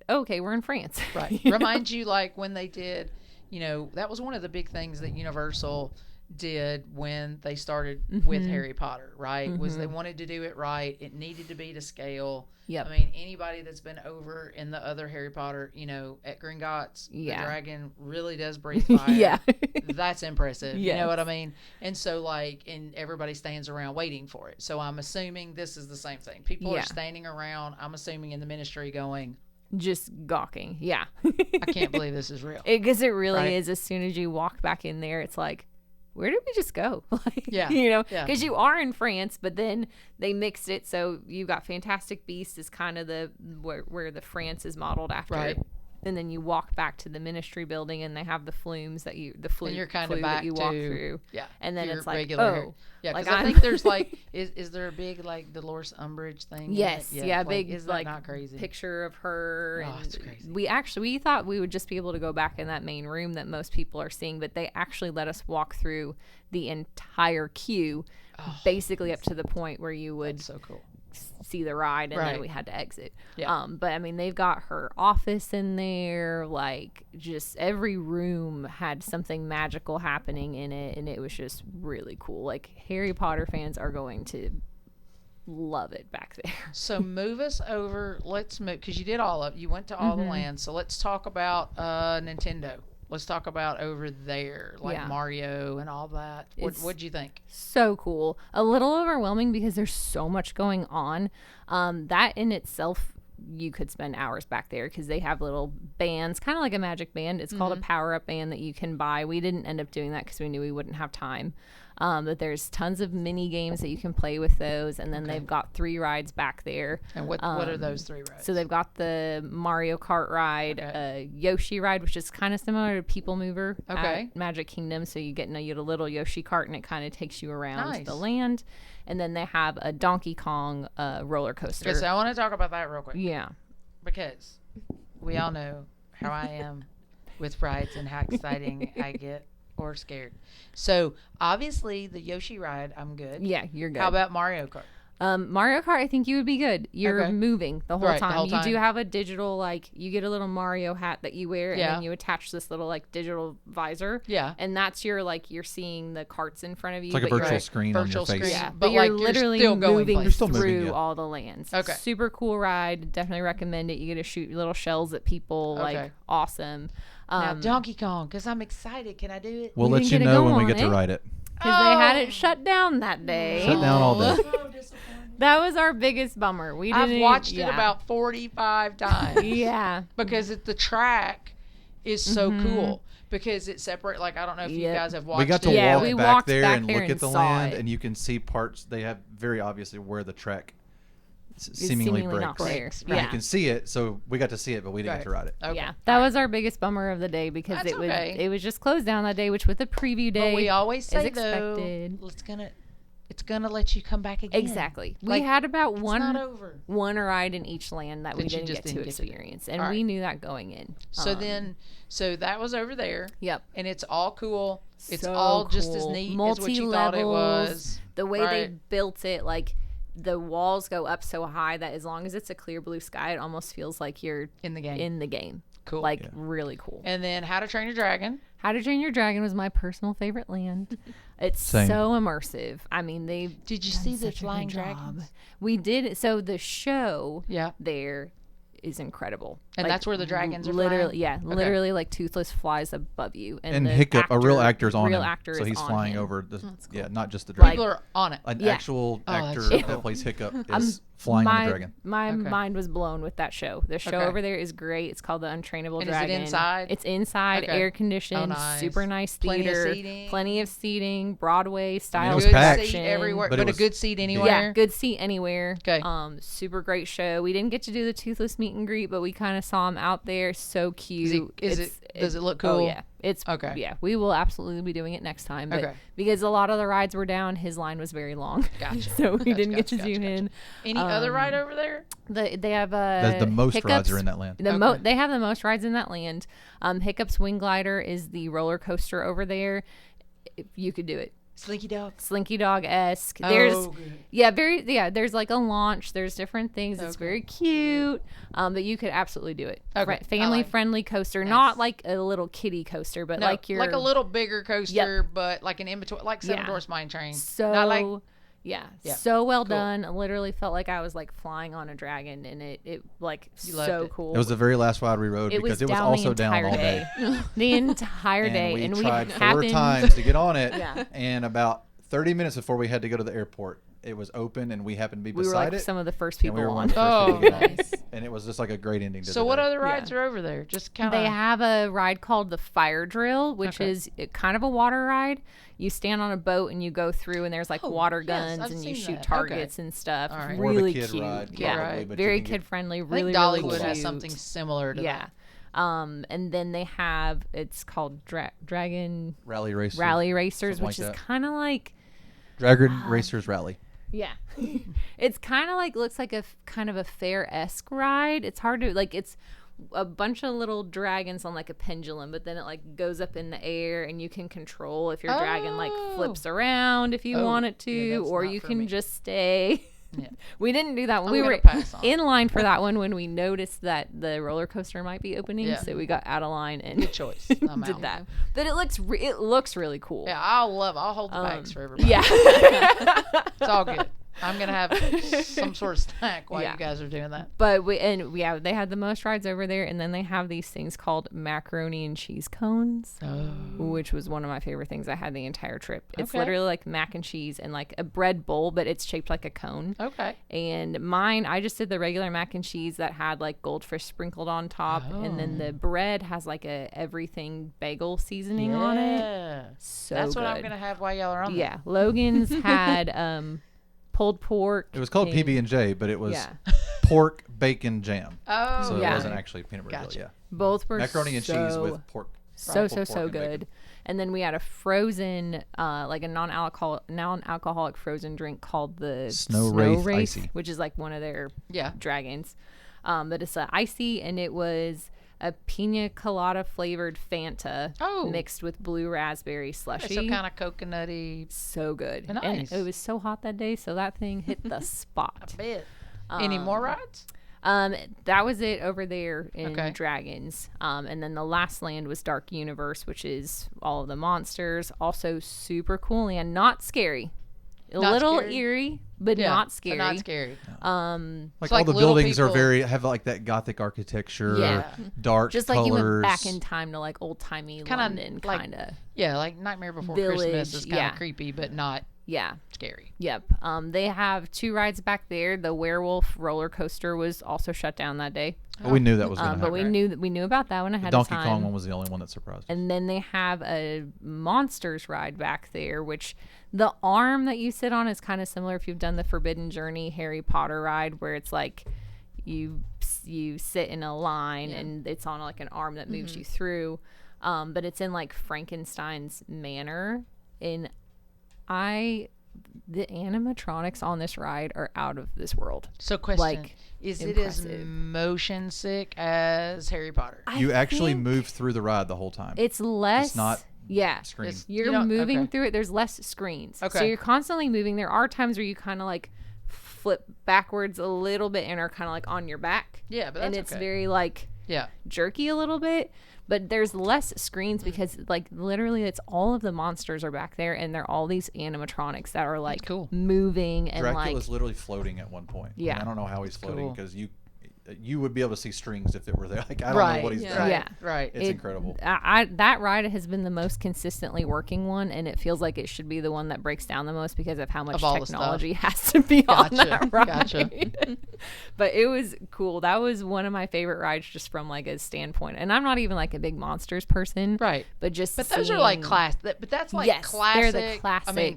okay, we're in France. Right. Reminds you like when they did, you know, that was one of the big things that Universal did when they started with Harry Potter, right? Was they wanted to do it right. It needed to be to scale. Yep. I mean, anybody that's been over in the other Harry Potter, you know, at Gringotts, the dragon really does breathe fire. That's impressive. Yes. You know what I mean? And so, like, and everybody stands around waiting for it. So I'm assuming this is the same thing. People are standing around, I'm assuming in the ministry going, just gawking. Yeah. I can't believe this is real. Because it really is. As soon as you walk back in there, it's like, where did we just go? Like, you know, because you are in France, but then they mixed it. So you got Fantastic Beasts is kind of where the France is modeled after. Right. and then you walk back to the ministry building, and they have the flumes that you and you're kind of back that you walk to through. yeah, and then your it's like regular yeah, because like I think there's like is there a big like Dolores Umbridge thing? Yes, in it? yeah, like, big is that like not crazy picture of her. Oh, and it's crazy. we thought we would just be able to go back in that main room that most people are seeing, but they actually let us walk through the entire queue, basically up to the point where you would That's so cool. see the ride, and Right. then we had to exit. Yeah. But I mean, they've got her office in there, like just every room had something magical happening in it, and it was just really cool. Like Harry Potter fans are going to love it back there. So move us over. Let's move because you went to all the lands. So let's talk about Nintendo. Let's talk about over there, like Yeah. Mario and all that. What'd you think? So cool. A little overwhelming because there's so much going on. That in itself, you could spend hours back there because they have little bands, kind of like a magic band. It's called a power-up band that you can buy. We didn't end up doing that because we knew we wouldn't have time. But there's tons of mini games that you can play with those, and then they've got 3 rides back there. And what are those 3 rides? So they've got the Mario Kart ride, a Yoshi ride, which is kind of similar to People Mover at Magic Kingdom. So you get a little Yoshi cart, and it kind of takes you around the land. And then they have a Donkey Kong roller coaster. Okay, so I want to talk about that real quick. Yeah. Because we all know how I am with rides and how exciting I get or scared. So obviously the Yoshi ride, I'm good. Yeah, you're good. How about Mario Kart? Mario Kart, I think you would be good. You're moving the whole Right, the time. whole You time. do have a digital, like, you get a little Mario hat that you wear, and then you attach this little, like, digital visor. Yeah. And that's your, like, you're seeing the carts in front of you. It's like a but you're- virtual screen on your face. Yeah, But but you're like, you're literally still going moving places. You're still through moving, yeah. all the lands. Okay. Super cool ride. Definitely recommend it. You get to shoot little shells at people. Okay. Like, awesome. Now Donkey Kong, because I'm excited. Can I do it? We'll You let can you get a know go when we on get to it. ride it. Because they had it shut down that day. Shut down all day. That was our biggest bummer. We didn't. I've watched it about 45 times. Yeah. Because the track is so cool. Because it's separate. Like, I don't know if you guys have watched We got to Yeah, walk we back walked there back and there look and at the saw land, it. and you can see parts. They have very obviously where the track It's seemingly not breaks. there. You Yeah. can see it, so we got to see it, but we didn't get to ride it. Okay. Yeah, that was our biggest bummer of the day because That's okay. it was just closed down that day, which with the preview day But we always is say, expected. though, it's gonna let you come back again. Exactly. Like, we had about It's not one over. ride in each land that we That you didn't just get to didn't get to do. experience, and All we right. knew that going in. So that was over there. Yep. And it's all cool. It's So all just as cool. neat as what you thought it Multi-levels, was. The way they Right. built it, like the walls go up so high that as long as it's a clear blue sky, it almost feels like you're In the game. in the game. Cool. Like really cool. And then How to Train Your Dragon. How to Train Your Dragon was my personal favorite land. It's Same. so immersive. I mean, Did you see the flying dragons? We did. So the show Yeah. there is incredible. And that's where the dragons are literally, flying? yeah, Okay. literally like Toothless flies above you. And the Hiccup, a real actor's on real him, actor so is he's on flying him. over. The, yeah, not just the Like- dragon. People are on it. An Yeah. actual Oh, actor that's that cool. plays Hiccup is flying on the dragon. My Okay. mind was blown with that show. The show Okay. over there is great. It's called The Untrainable And is it Dragon. inside? It's inside, Okay. air conditioned, Oh, nice. super nice Plenty of theater, seating. plenty of seating, Broadway style was Good packed. seat everywhere, But but, it was a good seat big. anywhere. Yeah, good seat anywhere. Okay. Super great show. We didn't get to do the Toothless meet and greet, but we kind of saw him out there. So cute. Does it look cool? Oh yeah, it's Okay. Yeah, we will absolutely be doing it next time. But Okay. because a lot of the rides were down, his line was very long. Gotcha. So we didn't get Gotcha, to zoom in. Any other ride over there? They have The most rides Hiccups. are in that land. They have the most rides in that land. Hiccups Wing Glider is the roller coaster over there. If you could do it. Slinky Dog. Slinky Dog esque. Oh, There's good. there's like a launch. There's different things. It's Okay. very cute. But you could absolutely do it. Okay. Family I like- friendly coaster, Nice. not like a little kiddie coaster, but No, like your like a little bigger coaster, but like an in between, like Seven Yeah. Dwarfs Mine Train. so Not like yeah, Yeah. so well Cool. done. I literally felt like I was like flying on a dragon, and it like You loved so it. cool. It was the very last ride we rode because it was down also the down entire all day. the entire And day, we and we tried 4 happened times to get on it. Yeah. And about 30 minutes before we had to go to the airport, it was open, and we happened to be We were beside like it. some of the first and people we were one on. of the first people to get on. nice. And it was just like a great ending to So the what day. other rides are over there? Just kind They of. have a ride called the Fire Drill, which Okay. is kind of a water ride. You stand on a boat and you go through, and there's like Oh, water yes, guns, I've and you seen shoot that. targets Okay. and stuff. All right. More of a Really kid cute. ride, Yeah, probably, but you very can get- kid friendly. I think Really, Dollywood really cute. has something similar to Yeah. that. And then they have, it's called Dragon Rally Racers. Rally Racers, something which like is that. kind of like, Dragon Racers Rally. yeah, it's kind of like, looks like a kind of a fair-esque ride. It's hard to, like, it's a bunch of little dragons on like a pendulum, but then it like goes up in the air and you can control if your dragon like flips around if you want it to, yeah, or you can just stay. Yeah. We didn't do that one. I'm We gonna were pass on. in line for that one when we noticed that the roller coaster might be opening, Yeah. so we got out of line and Good choice. I'm did out. that. But it looks really cool. Yeah, I'll hold the bags for everybody. Yeah. It's all good. I'm gonna have some sort of snack while Yeah. you guys are doing that. But they had the most rides over there, and then they have these things called macaroni and cheese cones, which was one of my favorite things I had the entire trip. It's Okay. literally like mac and cheese and like a bread bowl, but it's shaped like a cone. Okay. And mine, I just did the regular mac and cheese that had like goldfish sprinkled on top, and then the bread has like a everything bagel seasoning on it. Yeah. So That's good. what I'm gonna have while y'all are on. Yeah, Logan's had pulled pork. It was called and- PB&J, but it was Yeah. pork bacon jam. Oh. So Yeah. it wasn't actually peanut butter Gotcha. jelly. Both were Macaroni and cheese so- with pork. so pulled pork and bacon. good. And then we had a frozen like a non-alcoholic frozen drink called the Snow Wraith Icy. which is like one of their Yeah. dragons, but it's icy, and it was a pina colada flavored Fanta mixed with blue raspberry slushy. So kind of coconutty. So good. Nice. And it was so hot that day, so that thing hit the spot. Bit. Any more rides? That was it over there in Okay. Dragons. And then the last land was Dark Universe, which is all of the monsters. Also super cool and not scary. A Not little scary? eerie, but Yeah, not but scary. not scary. Like So, all like, the little buildings are people- have like that gothic architecture, Yeah. dark Just colors. like you went back in time to like old timey Kinda London, like- kind of. Yeah, like Nightmare Before Village, Christmas is kind of yeah. creepy, but not Yeah. scary. Yep. They have 2 rides back there. The werewolf roller coaster was also shut down that day. But we knew that was going to But happen. we knew about that one ahead The of Donkey time. Kong one was the only one that surprised us. And then they have a monsters ride back there, which the arm that you sit on is kind of similar if you've done the Forbidden Journey Harry Potter ride, where it's like you sit in a line and it's on like an arm that moves you through. But it's in like Frankenstein's manor. And the animatronics on this ride are out of this world. So, question: Like, is it as impressive. motion sick as Harry Potter? You I actually think move through the ride the whole time. It's less. It's not Yeah. screen. It's- You're You don't- moving okay. through it. There's less screens. So Okay. you're constantly moving. There are times where you kind of like flip backwards a little bit and are kind of like on your back. Yeah, but that's and it's okay. very like Yeah. jerky a little bit. But there's less screens because like literally it's all of the monsters are back there and they're all these animatronics that are like Cool. moving and Dracula's like literally floating at one point. Yeah. And I don't know how he's floating Cool. because you would be able to see strings if it were there. Like I don't know what he's yeah. done. Yeah. Right. It's incredible. That ride has been the most consistently working one, and it feels like it should be the one that breaks down the most because of how much Of all the technology has to be on that ride. Gotcha. But it was cool. That was one of my favorite rides, just from like a standpoint. And I'm not even like a big monsters person, Right. But just But those are like seeing- class. But that's like Yes, classic. they're the I mean,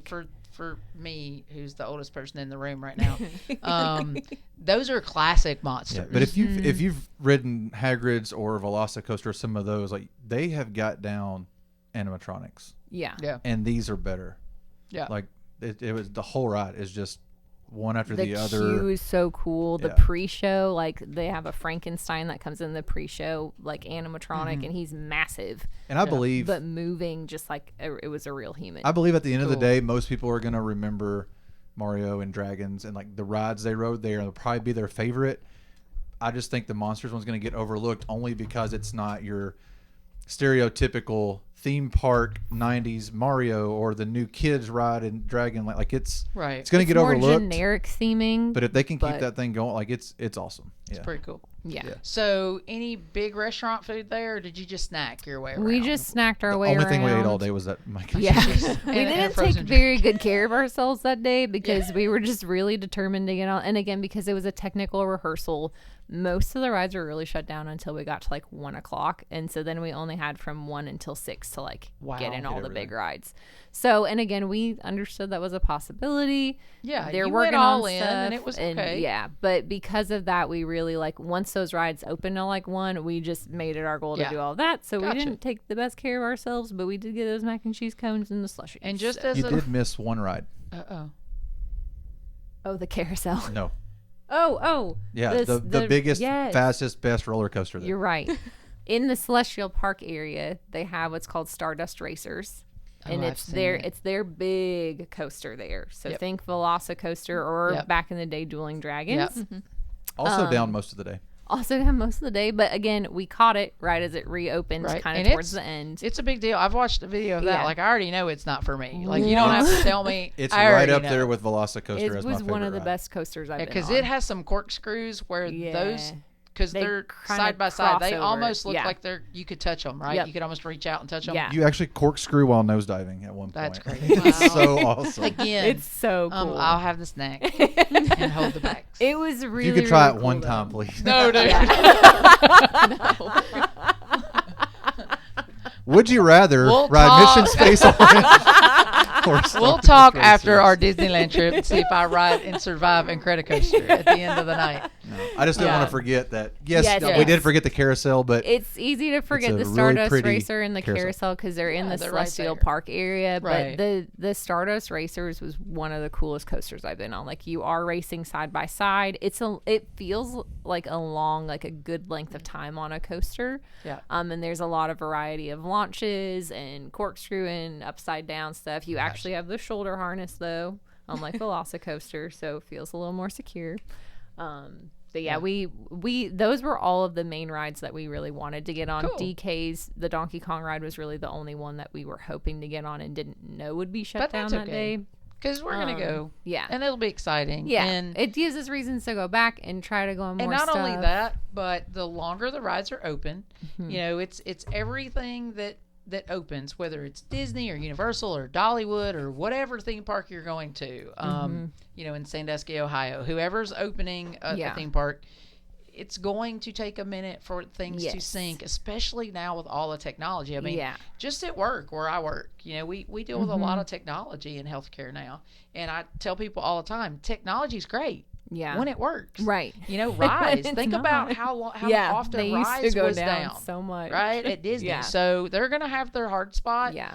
classic. for me, who's the oldest person in the room right now, those are classic monsters. Yeah, but if Mm-hmm. you've ridden Hagrid's or Velocicoaster or some of those, like they have got down animatronics, Yeah. Yeah. and these are better. Yeah. Like it was the whole ride is just one after The the queue other. is so cool. The Yeah. pre-show, like they have a Frankenstein that comes in the pre-show, like animatronic, and he's massive, And I believe but moving just like it was a real human. at the end of the Cool. day, most people are gonna remember Mario and Dragons and like the rides they rode there. It'll probably be their favorite. I just think the Monsters one's gonna get overlooked only because it's not your stereotypical theme park 90s Mario or the new kids ride in Dragon like it's Right. it's gonna It's get more overlooked. generic theming, But if they can keep but- that thing going, like it's awesome. Yeah. It's pretty cool. yeah. Yeah. So, any big restaurant food there, or did you just snack your way around? We just snacked our The way only around. thing we ate all day was that Mike. Yeah, we And a didn't frozen take very good care of ourselves that day because we were just really determined to get on. And again, because it was a technical rehearsal, most of the rides were really shut down until we got to like 1 o'clock. And so then we only had from 1 until 6 to like get in all the big rides. So, and again, we understood that was a possibility. Yeah, they're you working went all on in, stuff, and it was okay. Yeah, but because of that, we really like once those rides opened to like 1, we just made it our goal to do all that. So we didn't take the best care of ourselves, but we did get those mac and cheese cones and the slushies. And just as you did miss one ride. Oh, the carousel. No. Oh. Yeah, the biggest, fastest, best roller coaster there. You're right. In the Celestial Park area, they have what's called Stardust Racers. And it's their big coaster there. So think Velocicoaster or back in the day Dueling Dragons. Yep. Also down most of the day. Also down most of the day, but again, we caught it right as it reopened, kind of towards the end. It's a big deal. I've watched a video of that. Like I already know it's not for me. Like you don't have to tell me. It's right up there with Velocicoaster as my favorite. It was one of the best coasters I've been on. Because it has some corkscrews where those. Because they're side by side. They almost look like you could touch them, right? Yep. You could almost reach out and touch them. Yeah. You actually corkscrew while nosediving at one point. That's great. It's so awesome. Again, it's so cool. I'll have the snack and hold the bags. It was really You could try really it cool, one though. time, please. No, dude. Would you rather ride Mission Space Orange? We'll talk after our Disneyland trip and see if I ride and survive Incredicoaster at the end of the night. No, I just didn't want to forget that. Yes, we did forget the carousel, but it's easy to forget the Stardust Racer and the carousel because they're in the Celestial Park area. Right. But the Stardust Racers was one of the coolest coasters I've been on. Like you are racing side by side. It feels like a good length of time on a coaster. Yeah. And there's a lot of variety of launches and corkscrew and upside down stuff. You actually have the shoulder harness though, unlike Velocicoaster, so it feels a little more secure. But yeah, we those were all of the main rides that we really wanted to get on. Cool. DK's the Donkey Kong ride was really the only one that we were hoping to get on and didn't know would be shut down that day. Because we're gonna go, and it'll be exciting. Yeah, and it gives us reasons to go back and try to go on more. And not stuff. only that, but the longer the rides are open, you know, it's everything that opens, whether it's Disney or Universal or Dollywood or whatever theme park you're going to, you know, in Sandusky, Ohio, whoever's opening a theme park, it's going to take a minute for things to sync, especially now with all the technology. I mean, just at work where I work, you know, we deal with a lot of technology in healthcare now. And I tell people all the time, technology's great. Yeah. When it works. Right. You know, rides. Think about how often rides go was down so much. Right? At Disney. So they're going to have their hard spot. Yeah.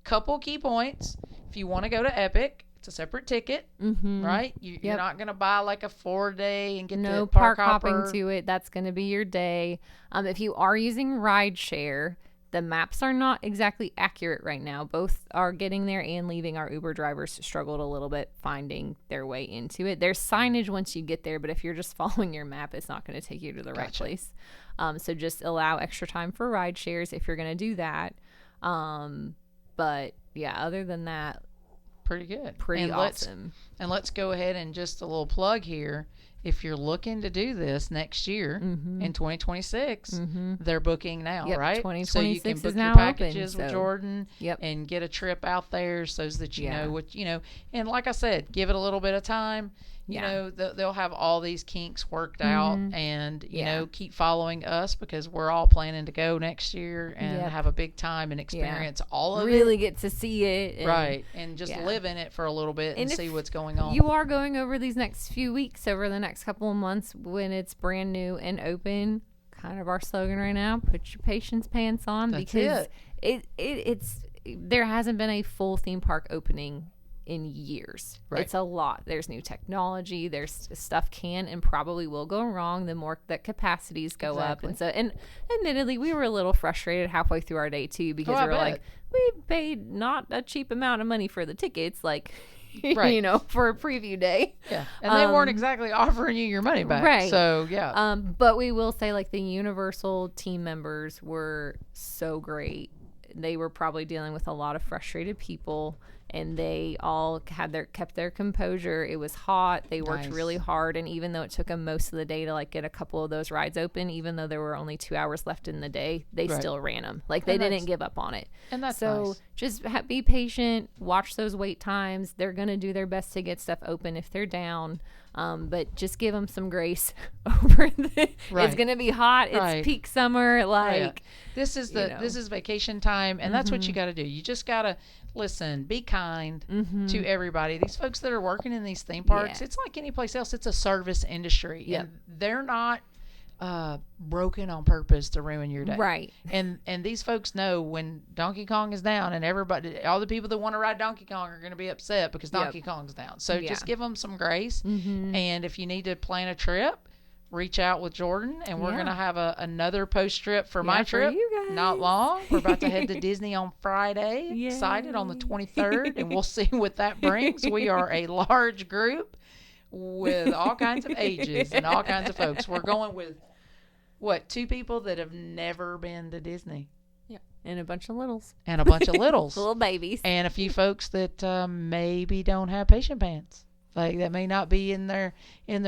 Couple key points. If you want to go to Epic, it's a separate ticket. Right? You're not going to buy like a 4-day and get no the park hopper. hopping to it. That's going to be your day. If you are using rideshare, the maps are not exactly accurate right now. Both are getting there and leaving. Our Uber drivers struggled a little bit finding their way into it. There's signage once you get there, but if you're just following your map, it's not going to take you to the right place. So just allow extra time for ride shares if you're going to do that. But yeah, other than that, pretty good. Pretty awesome. Let's go ahead and just a little plug here. If you're looking to do this next year in 2026, they're booking now, right? 2026 so you can book is your now packages open, with Jordan and get a trip out there so that you know what, you know. And like I said, give it a little bit of time. You know, they'll have all these kinks worked out and, you know, keep following us because we're all planning to go next year and have a big time and experience all of it. Really get to see it. And, and just live in it for a little bit and see what's going on. You are going over these next few weeks, over the next couple of months when it's brand new and open. Kind of our slogan right now, put your patience pants on. That's because it's there hasn't been a full theme park opening in years. It's a lot. There's new technology. There's stuff can and probably will go wrong the more that capacities go up. And so, and admittedly, we were a little frustrated halfway through our day too because we were like, we paid not a cheap amount of money for the tickets, like, you know, for a preview day. Yeah. And they weren't exactly offering you your money back. Right. So, yeah. But we will say, like, the Universal team members were so great. They were probably dealing with a lot of frustrated people, and they all kept their composure. It was hot. They worked really hard, and even though it took them most of the day to like get a couple of those rides open, even though there were only 2 hours left in the day, they still ran them. Like they didn't give up on it. And that's so nice. Just be patient. Watch those wait times. They're gonna do their best to get stuff open if they're down. But just give them some grace over the, Right. It's going to be hot. It's Right. peak summer. Like, Right. This is know. this is vacation time, and that's what you got to do. You just got to listen, be kind to everybody. These folks that are working in these theme parks, Yeah. it's like any place else. It's a service industry, Yep. and they're not broken on purpose to ruin your day. Right. And these folks know when Donkey Kong is down, and everybody, all the people that want to ride Donkey Kong are going to be upset because Donkey Kong's down. So Yeah. just give them some grace. And if you need to plan a trip, reach out with Jordan, and we're Yeah. going to have another post trip for my for trip. you guys. Not long. We're about to head to Disney on Friday. Yay. Excited on the 23rd, and we'll see what that brings. We are a large group with all kinds of ages and all kinds of folks. We're going with, what, 2 people that have never been to Disney, And a bunch of littles. and a bunch of littles, Little babies. and a few folks that maybe don't have patient pants. Like, that may not be in their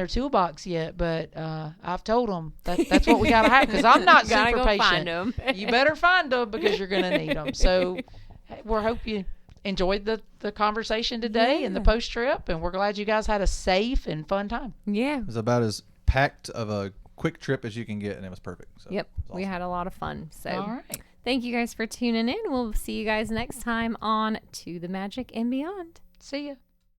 toolbox yet, but I've told them that's what we gotta have, because I'm not Gotta super go patient. find 'em. You better find them, because you're gonna need them. So we hope you enjoyed the conversation today and the Yeah. post trip, and we're glad you guys had a safe and fun time. Yeah. It was about as packed of a quick trip as you can get, and it was perfect. So Yep. it was We awesome. had a lot of fun. So All right. thank you guys for tuning in. We'll see you guys next time on To the Magic and Beyond. See ya.